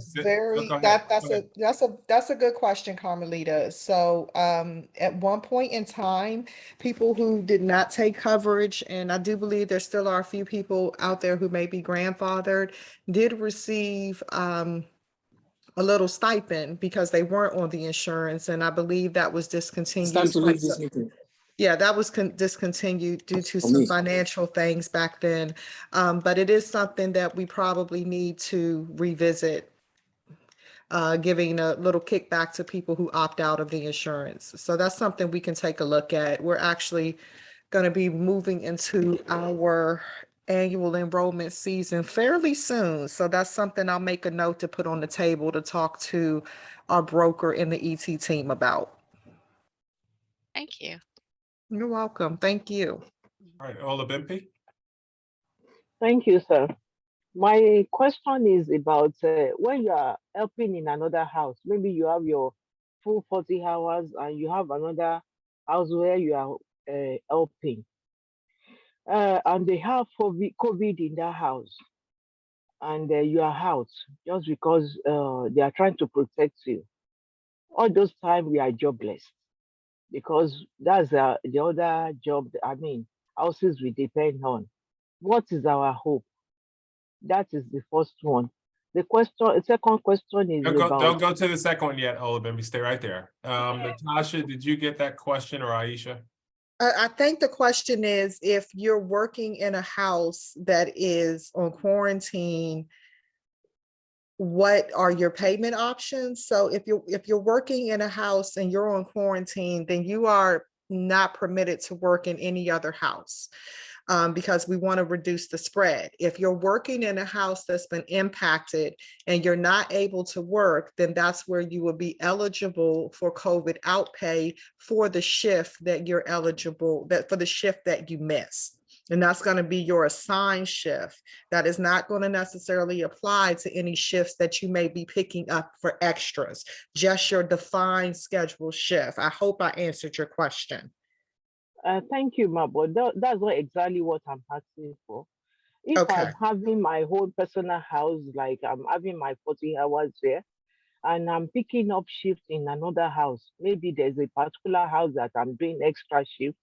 good question, Carmelita. So at one point in time, people who did not take coverage, and I do believe there still are a few people out there who may be grandfathered, did receive a little stipend because they weren't on the insurance, and I believe that was discontinued. It's time to leave this meeting. Yeah, that was discontinued due to some financial things back then. But it is something that we probably need to revisit, giving a little kickback to people who opt out of the insurance. So that's something we can take a look at. We're actually going to be moving into our annual enrollment season fairly soon. So that's something I'll make a note to put on the table to talk to our broker and the ET team about. Thank you. You're welcome. Thank you. All right, Olabimpi. Thank you, sir. My question is about when you are helping in another house, maybe you have your full 40 hours and you have another house where you are helping. And they have COVID in that house, and you are out just because they are trying to protect you. All those times we are jobless, because that's the other job, houses we depend on. What is our hope? That is the first one. The second question is Don't go to the second one yet, Olabimpi. Stay right there. Natasha, did you get that question, or Aisha? I think the question is, if you're working in a house that is on quarantine, what are your payment options? So if you're working in a house and you're on quarantine, then you are not permitted to work in any other house. Because we want to reduce the spread. If you're working in a house that's been impacted and you're not able to work, then that's where you will be eligible for COVID outpay for the shift that you're eligible, for the shift that you missed. And that's going to be your assigned shift. That is not going to necessarily apply to any shifts that you may be picking up for extras, just your defined schedule shift. I hope I answered your question. Thank you, Mabo. That's not exactly what I'm asking for. If I'm having my whole personal house, like I'm having my 40 hours there, and I'm picking up shifts in another house, maybe there's a particular house that I'm doing extra shifts.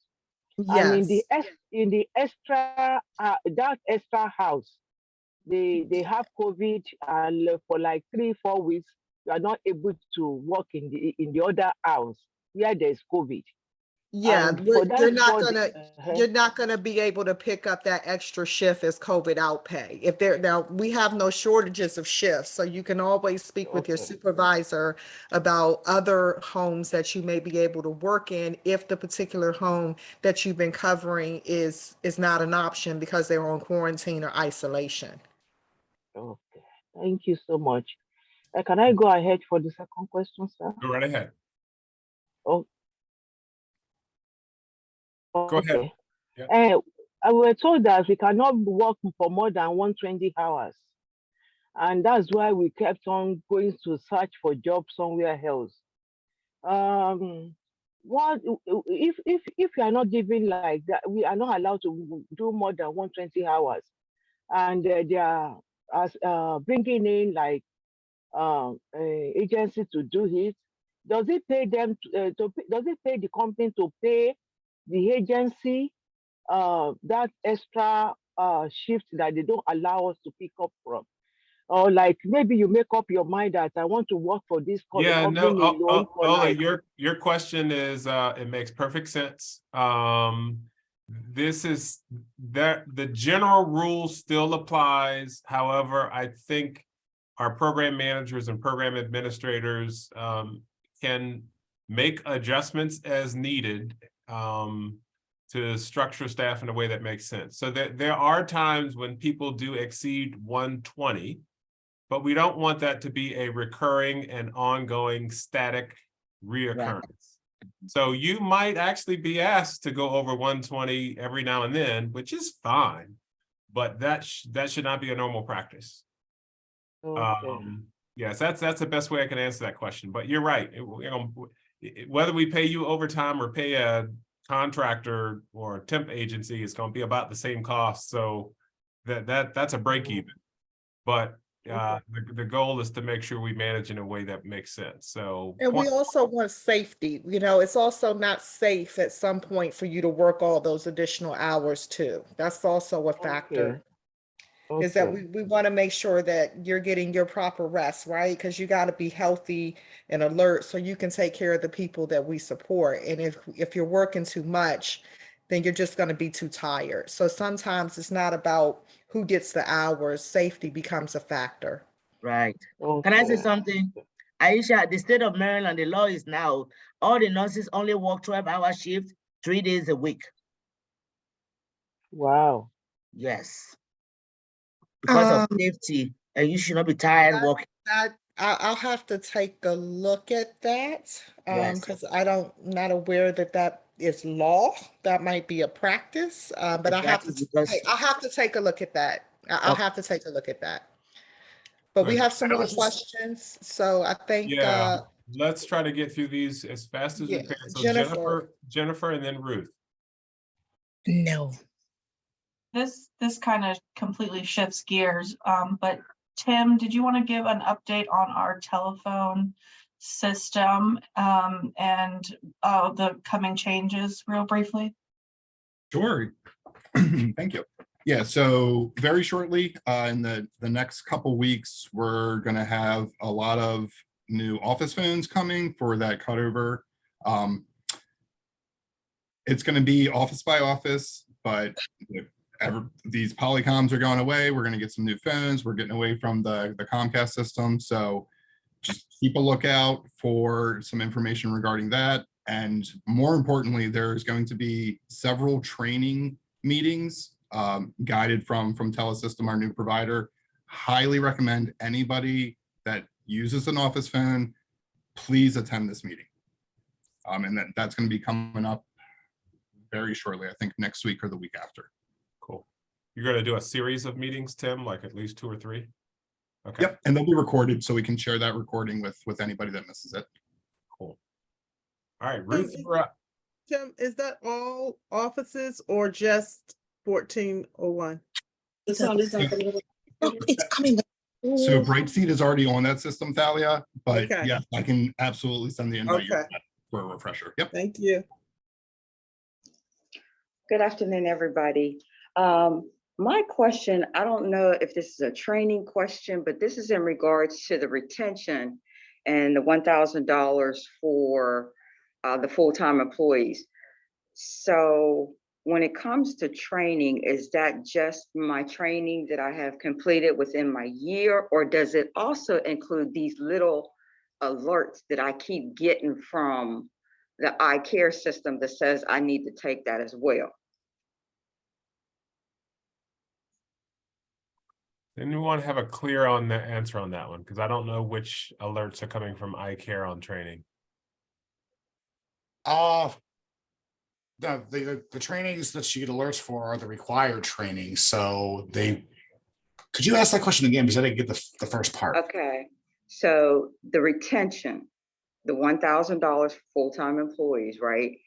Yes. And in the extra that extra house, they have COVID, and for like 3-4 weeks, you are not able to work in the other house where there's COVID. Yeah, And for that you're not 4 gonna, you're not gonna be able to pick up that extra shift as COVID outpay. If there, now, we have no shortages of shifts, so you can always speak with your Okay. supervisor about other homes that you may be able to work in if the particular home that you've been covering is not an option because they're on quarantine or isolation. Okay. Thank you so much. Can I go ahead for the second question, sir? Go right ahead. Oh, Go ahead. okay. Yeah. I were told that we cannot work for more than 120 hours. And that's why we kept on going to search for jobs somewhere else. What if you are not given like that, we are not allowed to do more than 120 hours, and they are bringing in like agency to do it. Does it pay them does it pay the company to pay the agency that extra shift that they don't allow us to pick up from? Or like maybe you make up your mind that I want to work for this Yeah, company no, alone for Ola, like, your question is it makes perfect sense. This is the general rule still applies. However, I think our program managers and program administrators can make adjustments as needed to structure staff in a way that makes sense. So there are times when people do exceed 120. But we don't want that to be a recurring and ongoing static reoccurrence. So you might actually be asked to go over 120 every now and then, which is fine, but that should not be a normal practice. okay. Yes, that's the best way I can answer that question. But you're right. Whether we pay you overtime or pay a contractor or a temp agency, it's going to be about the same cost. So that's a break even. But the goal is to make sure we manage in a way that makes sense. So, And we also want safety. You know, it's also not safe at some point for you to work all those additional hours too. That's also a factor. Is that we want to make sure that you're getting your proper rest, right? Because you got to be healthy and alert so you can take care of the people that we support. And if you're working too much, then you're just going to be too tired. So sometimes it's not about who gets the hours, safety becomes a factor. Right. Can I say Okay. something? Aisha, the state of Maryland, the law is now, all the nurses only work 12-hour shift, 3 days a week. Wow. Yes. Because of safety, and you should not be tired working. I'll have to take a look at that Yes. because not aware that is law. That might be a practice, but I'll have to take a look at that. I'll have to take a look at that. But we have some more questions, so I think let's try to get through these as fast as we can. So Jennifer, and then Ruth. No. This kind of completely shifts gears, but Tim, did you want to give an update on our telephone system and the coming changes real briefly? Sure. Thank you. Yeah, so very shortly, in the next couple weeks, we're going to have a lot of new office phones coming for that cutover. It's going to be office by office, but these Polycoms are going away. We're going to get some new phones. We're getting away from the Comcast system. So just keep a lookout for some information regarding that. And more importantly, there's going to be several training meetings guided from Telesystem, our new provider. Highly recommend anybody that uses an office phone, please attend this meeting. And that's going to be coming up very shortly, I think next week or the week after. Cool. You're going to do a series of meetings, Tim, like at least 2 or 3? Okay. Yep, and they'll be recorded so we can share that recording with anybody that misses it. Cool. All right, Ruth, you're up. Tim, is that all offices or just 1401? It's coming. So Brightseed is already on that system, Thalia, but Okay. yeah, I can absolutely send the invite Okay. for a refresher. Yep. Thank you. Good afternoon, everybody. My question, I don't know if this is a training question, but this is in regards to the retention and the $1,000 for the full-time employees. So when it comes to training, is that just my training that I have completed within my year, or does it also include these little alerts that I keep getting from the iCare system that says I need to take that as well? Anyone have a clear on the answer on that one? Because I don't know which alerts are coming from iCare on training. The trainings that you get alerts for are the required trainings. So could you ask that question again? Because I didn't get the first part. Okay, so the retention, the $1,000 for full-time employees, right?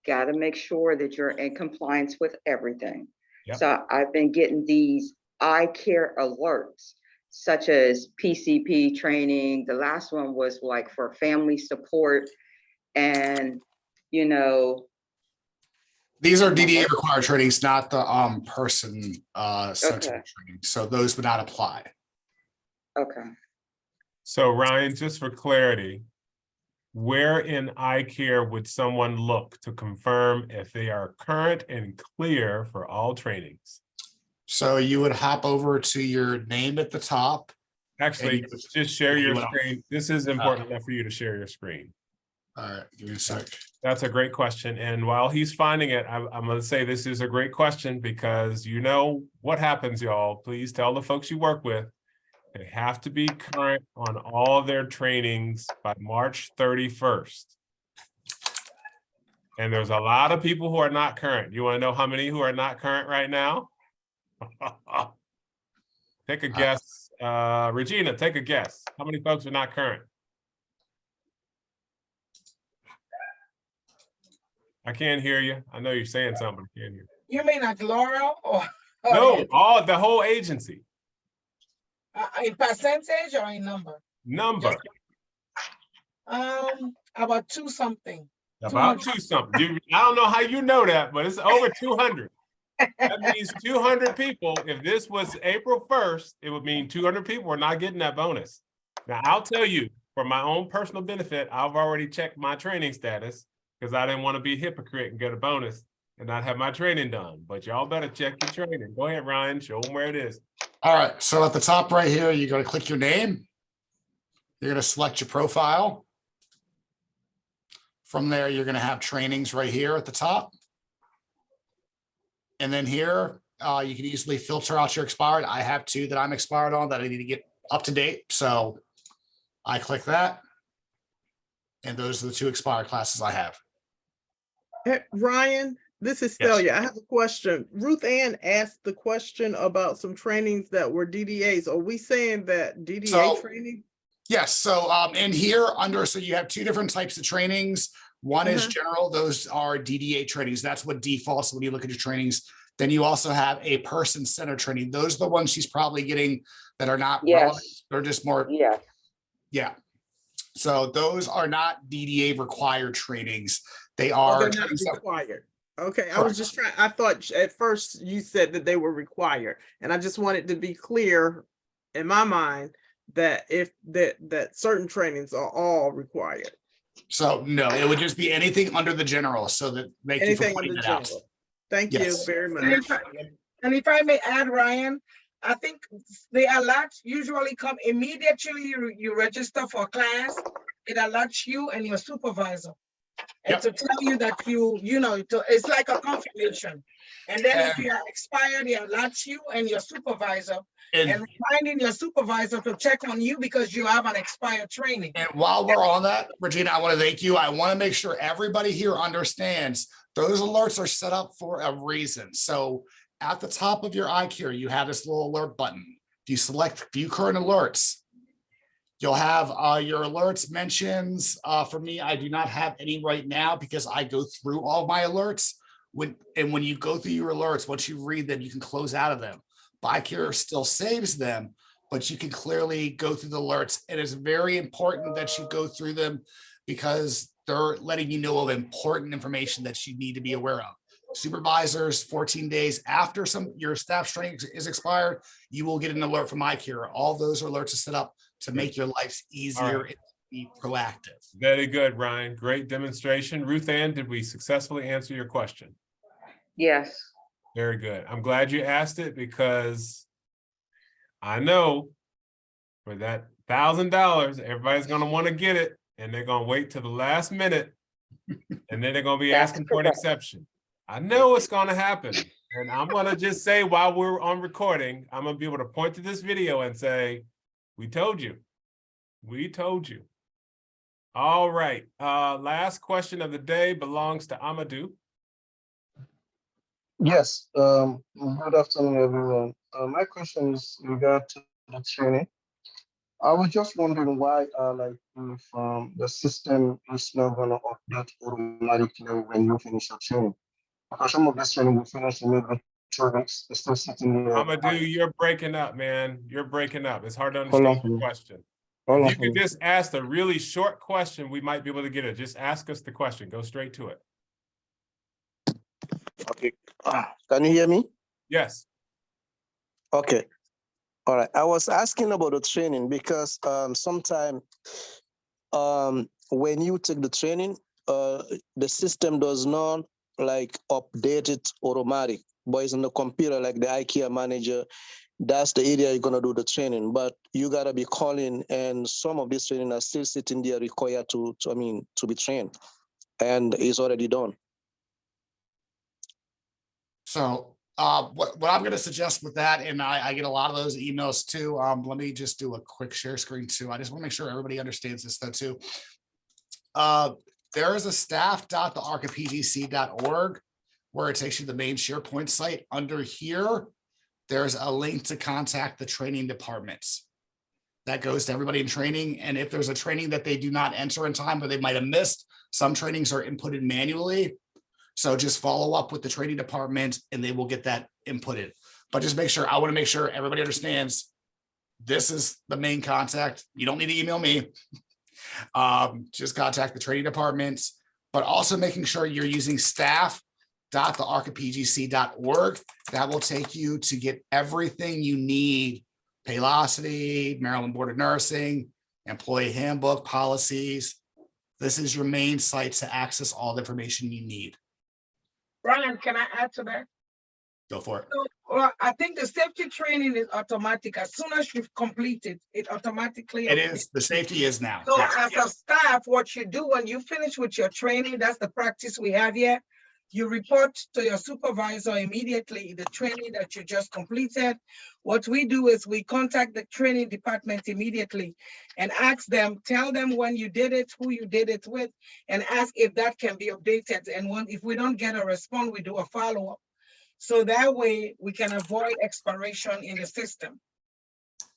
Got to make sure that you're in compliance with everything. Yep. So I've been getting these iCare alerts, such as PCP training. The last one was like for family support, and these are DDA required trainings, not the person centered training. So those would not apply. Okay. So Ryan, just for clarity, where in iCare would someone look to confirm if they are current and clear for all trainings? So you would hop over to your name at the top. Actually, just share your screen. This is important enough for you to share your screen. All right, give me a sec. That's a great question. And while he's finding it, I'm going to say this is a great question because you know what happens, y'all. Please tell the folks you work with, they have to be current on all of their trainings by March 31st. And there's a lot of people who are not current. You want to know how many who are not current right now? Take a guess. Regina, take a guess. How many folks are not current? I can't hear you. I know you're saying something, but I can't hear you. You mean like Laura or? No, the whole agency. In percentage or in number? Number. About 2 something. About 2 something. I don't know how you know that, but it's over 200. That means 200 people. If this was April 1st, it would mean 200 people are not getting that bonus. Now, I'll tell you, for my own personal benefit, I've already checked my training status because I didn't want to be a hypocrite and get a bonus and not have my training done. But y'all better check your training. Go ahead, Ryan. Show them where it is. All right. So at the top right here, you're going to click your name. You're going to select your profile. From there, you're going to have trainings right here at the top. And then here, you can easily filter out your expired. I have 2 that I'm expired on that I need to get up to date. So I click that. And those are the 2 expired classes I have. Hey, Ryan, this is Yes. Celia. I have a question. Ruth Ann asked the question about some trainings that were DDAs. Are we saying that DDA training? Yes. So in here so you have 2 different types of trainings. One is general. Those are DDA trainings. That's what defaults when you look at your trainings. Then you also have a person-centered training. Those are the ones she's probably getting that are not relevant. They're just more. Yeah. So those are not DDA required trainings. They are They're not required. Okay, I was just trying, I thought at first you said that they were required, and I just wanted to be clear in my mind that that certain trainings are all required. So no, it would just be anything under the general. So that thank you for Anything pointing under that out. general. Thank you very much. And if I may add, Ryan, I think the alerts usually come immediately you register for class. It alerts you and your supervisor. And to tell you that it's like a confirmation. And then if you are expired, it alerts you and your supervisor. And reminding your supervisor to check on you because you have an expired training. And while we're on that, Regina, I want to thank you. I want to make sure everybody here understands those alerts are set up for a reason. So at the top of your iCare, you have this little alert button. If you select View Current Alerts, you'll have your alerts mentions. For me, I do not have any right now because I go through all my alerts. When you go through your alerts, once you read them, you can close out of them. iCare still saves them, but you can clearly go through the alerts. It is very important that you go through them because they're letting you know of important information that you need to be aware of. Supervisors, 14 days after your staff training is expired, you will get an alert from iCare. All those alerts are set up to make your life easier. be proactive. Very good, Ryan. Great demonstration. Ruth Ann, did we successfully answer your question? Yes. Very good. I'm glad you asked it because I know for that $1,000, everybody's gonna want to get it and they're gonna wait till the last minute and then they're gonna be That's asking for an correct. exception. I know it's gonna happen. And I'm gonna just say while we're on recording, I'm gonna be able to point to this video and say, we told you. We told you. All right. Last question of the day belongs to Amadou. Yes, good afternoon, everyone. My question is regard to the training. I was just wondering why, like, if the system is not gonna update automatically when you finish your training. Because some of this training will finish in maybe 2 weeks, it's still sitting there. Amadou, you're breaking up, man. You're breaking up. It's hard to Hold on understand for your me. question. Hold If on you for could me. just ask the really short question, we might be able to get it. Just ask us the question. Go straight to it. Okay, can you hear me? Yes. Okay, all right. I was asking about the training because sometimes when you take the training, the system does not like update it automatic, but it's on the computer, like the IKEA manager. That's the area you're gonna do the training, but you gotta be calling, and some of this training are still sitting there required to be trained, and it's already done. So what I'm going to suggest with that, and I get a lot of those emails too. Let me just do a quick share screen too. I just want to make sure everybody understands this though too. There is a staff.thearcofpgc.org where it takes you to the main SharePoint site. Under here, there's a link to contact the training departments. That goes to everybody in training. And if there's a training that they do not enter in time, or they might have missed, some trainings are inputted manually. So just follow up with the training department and they will get that inputted. But just make sure, I want to make sure everybody understands this is the main contact. You don't need to email me. Just contact the training departments, but also making sure you're using staff.thearcofpgc.org. That will take you to get everything you need. Paylocity, Maryland Board of Nursing, employee handbook, policies. This is your main site to access all the information you need. Ryan, can I add to that? Go for it. So, I think the safety training is automatic. As soon as you've completed, it automatically. It is, the safety is now. So Yes. as a staff, what you do when you finish with your training, that's the practice we have here. You report to your supervisor immediately the training that you just completed. What we do is we contact the training department immediately and ask them, tell them when you did it, who you did it with, and ask if that can be updated. And if we don't get a response, we do a follow-up. So that way we can avoid expiration in the system.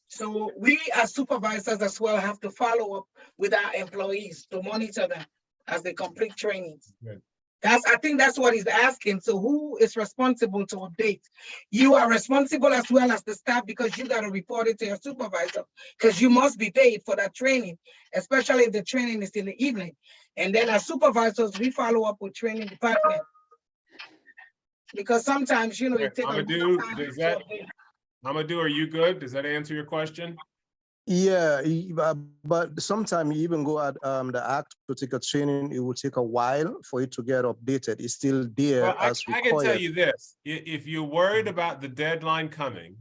So we as supervisors as well have to follow up with our employees to monitor them as they complete trainings. Good. I think that's what he's asking. So who is responsible to update? You are responsible as well as the staff, because you got to report it to your supervisor, because you must be paid for that training, especially if the training is in the evening. And then as supervisors, we follow up with training department. Because sometimes, it takes a long Amadou, time does to that, update. Amadou, are you good? Does that answer your question? Yeah, but sometimes you even go at the act to take a training, it will take a while for it to get updated. It's still there Well, as I can tell required. you this, if you're worried about the deadline coming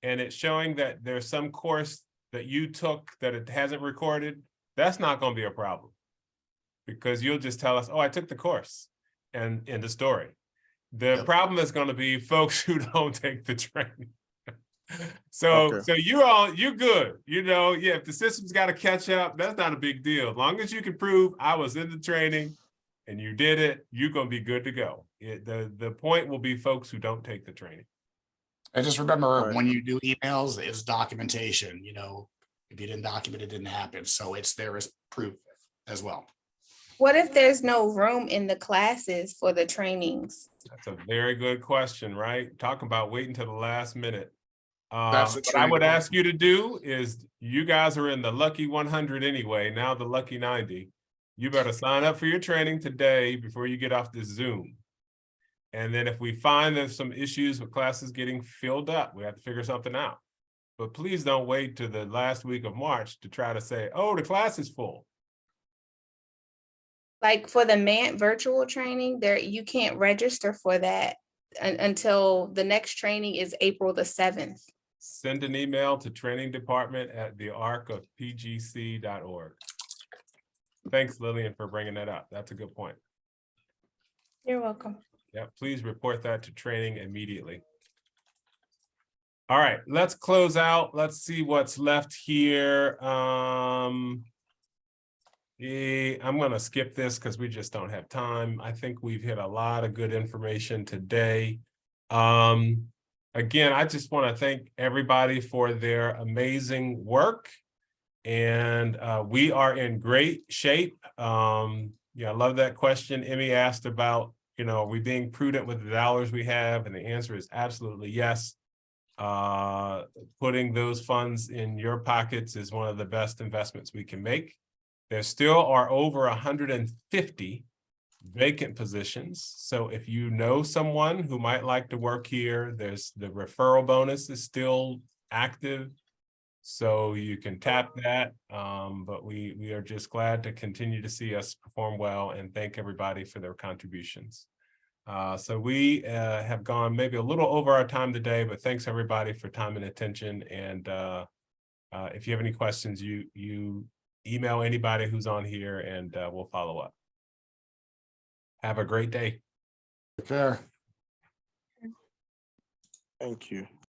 and it's showing that there's some course that you took that it hasn't recorded, that's not going to be a problem, because you'll just tell us, oh, I took the course, and in the story. The problem is going to be folks who don't take the training. So you're good. If the system's got to catch up, that's not a big deal. As long as you can prove I was in the training and you did it, you're going to be good to go. The point will be folks who don't take the training. And just remember, when you do emails, it's documentation. If you didn't document, it didn't happen. So it's there as proof as well. What if there's no room in the classes for the trainings? That's a very good question, right? Talking about waiting till the last minute. That's what I would ask you to do is, you guys are in the lucky 100 anyway, now the lucky 90. You better sign up for your training today before you get off this Zoom. And then if we find there's some issues with classes getting filled up, we have to figure something out. But please don't wait to the last week of March to try to say, oh, the class is full. Like for the virtual training, there you can't register for that until the next training is April the 7th. Send an email to trainingdepartment@thearcofpgc.org. Thanks, Lillian, for bringing that up. That's a good point. You're welcome. Yeah, please report that to training immediately. All right, let's close out. Let's see what's left here. I'm gonna skip this because we just don't have time. I think we've hit a lot of good information today. Again, I just want to thank everybody for their amazing work. And we are in great shape. Yeah, I love that question Emmy asked about, are we being prudent with the dollars we have? And the answer is absolutely yes. Putting those funds in your pockets is one of the best investments we can make. There still are over 150 vacant positions. So if you know someone who might like to work here, there's the referral bonus is still active. So you can tap that. But we are just glad to continue to see us perform well and thank everybody for their contributions. So we have gone maybe a little over our time today, but thanks everybody for time and attention. And if you have any questions, you email anybody who's on here and we'll follow up. Have a great day. Take care. Thank you.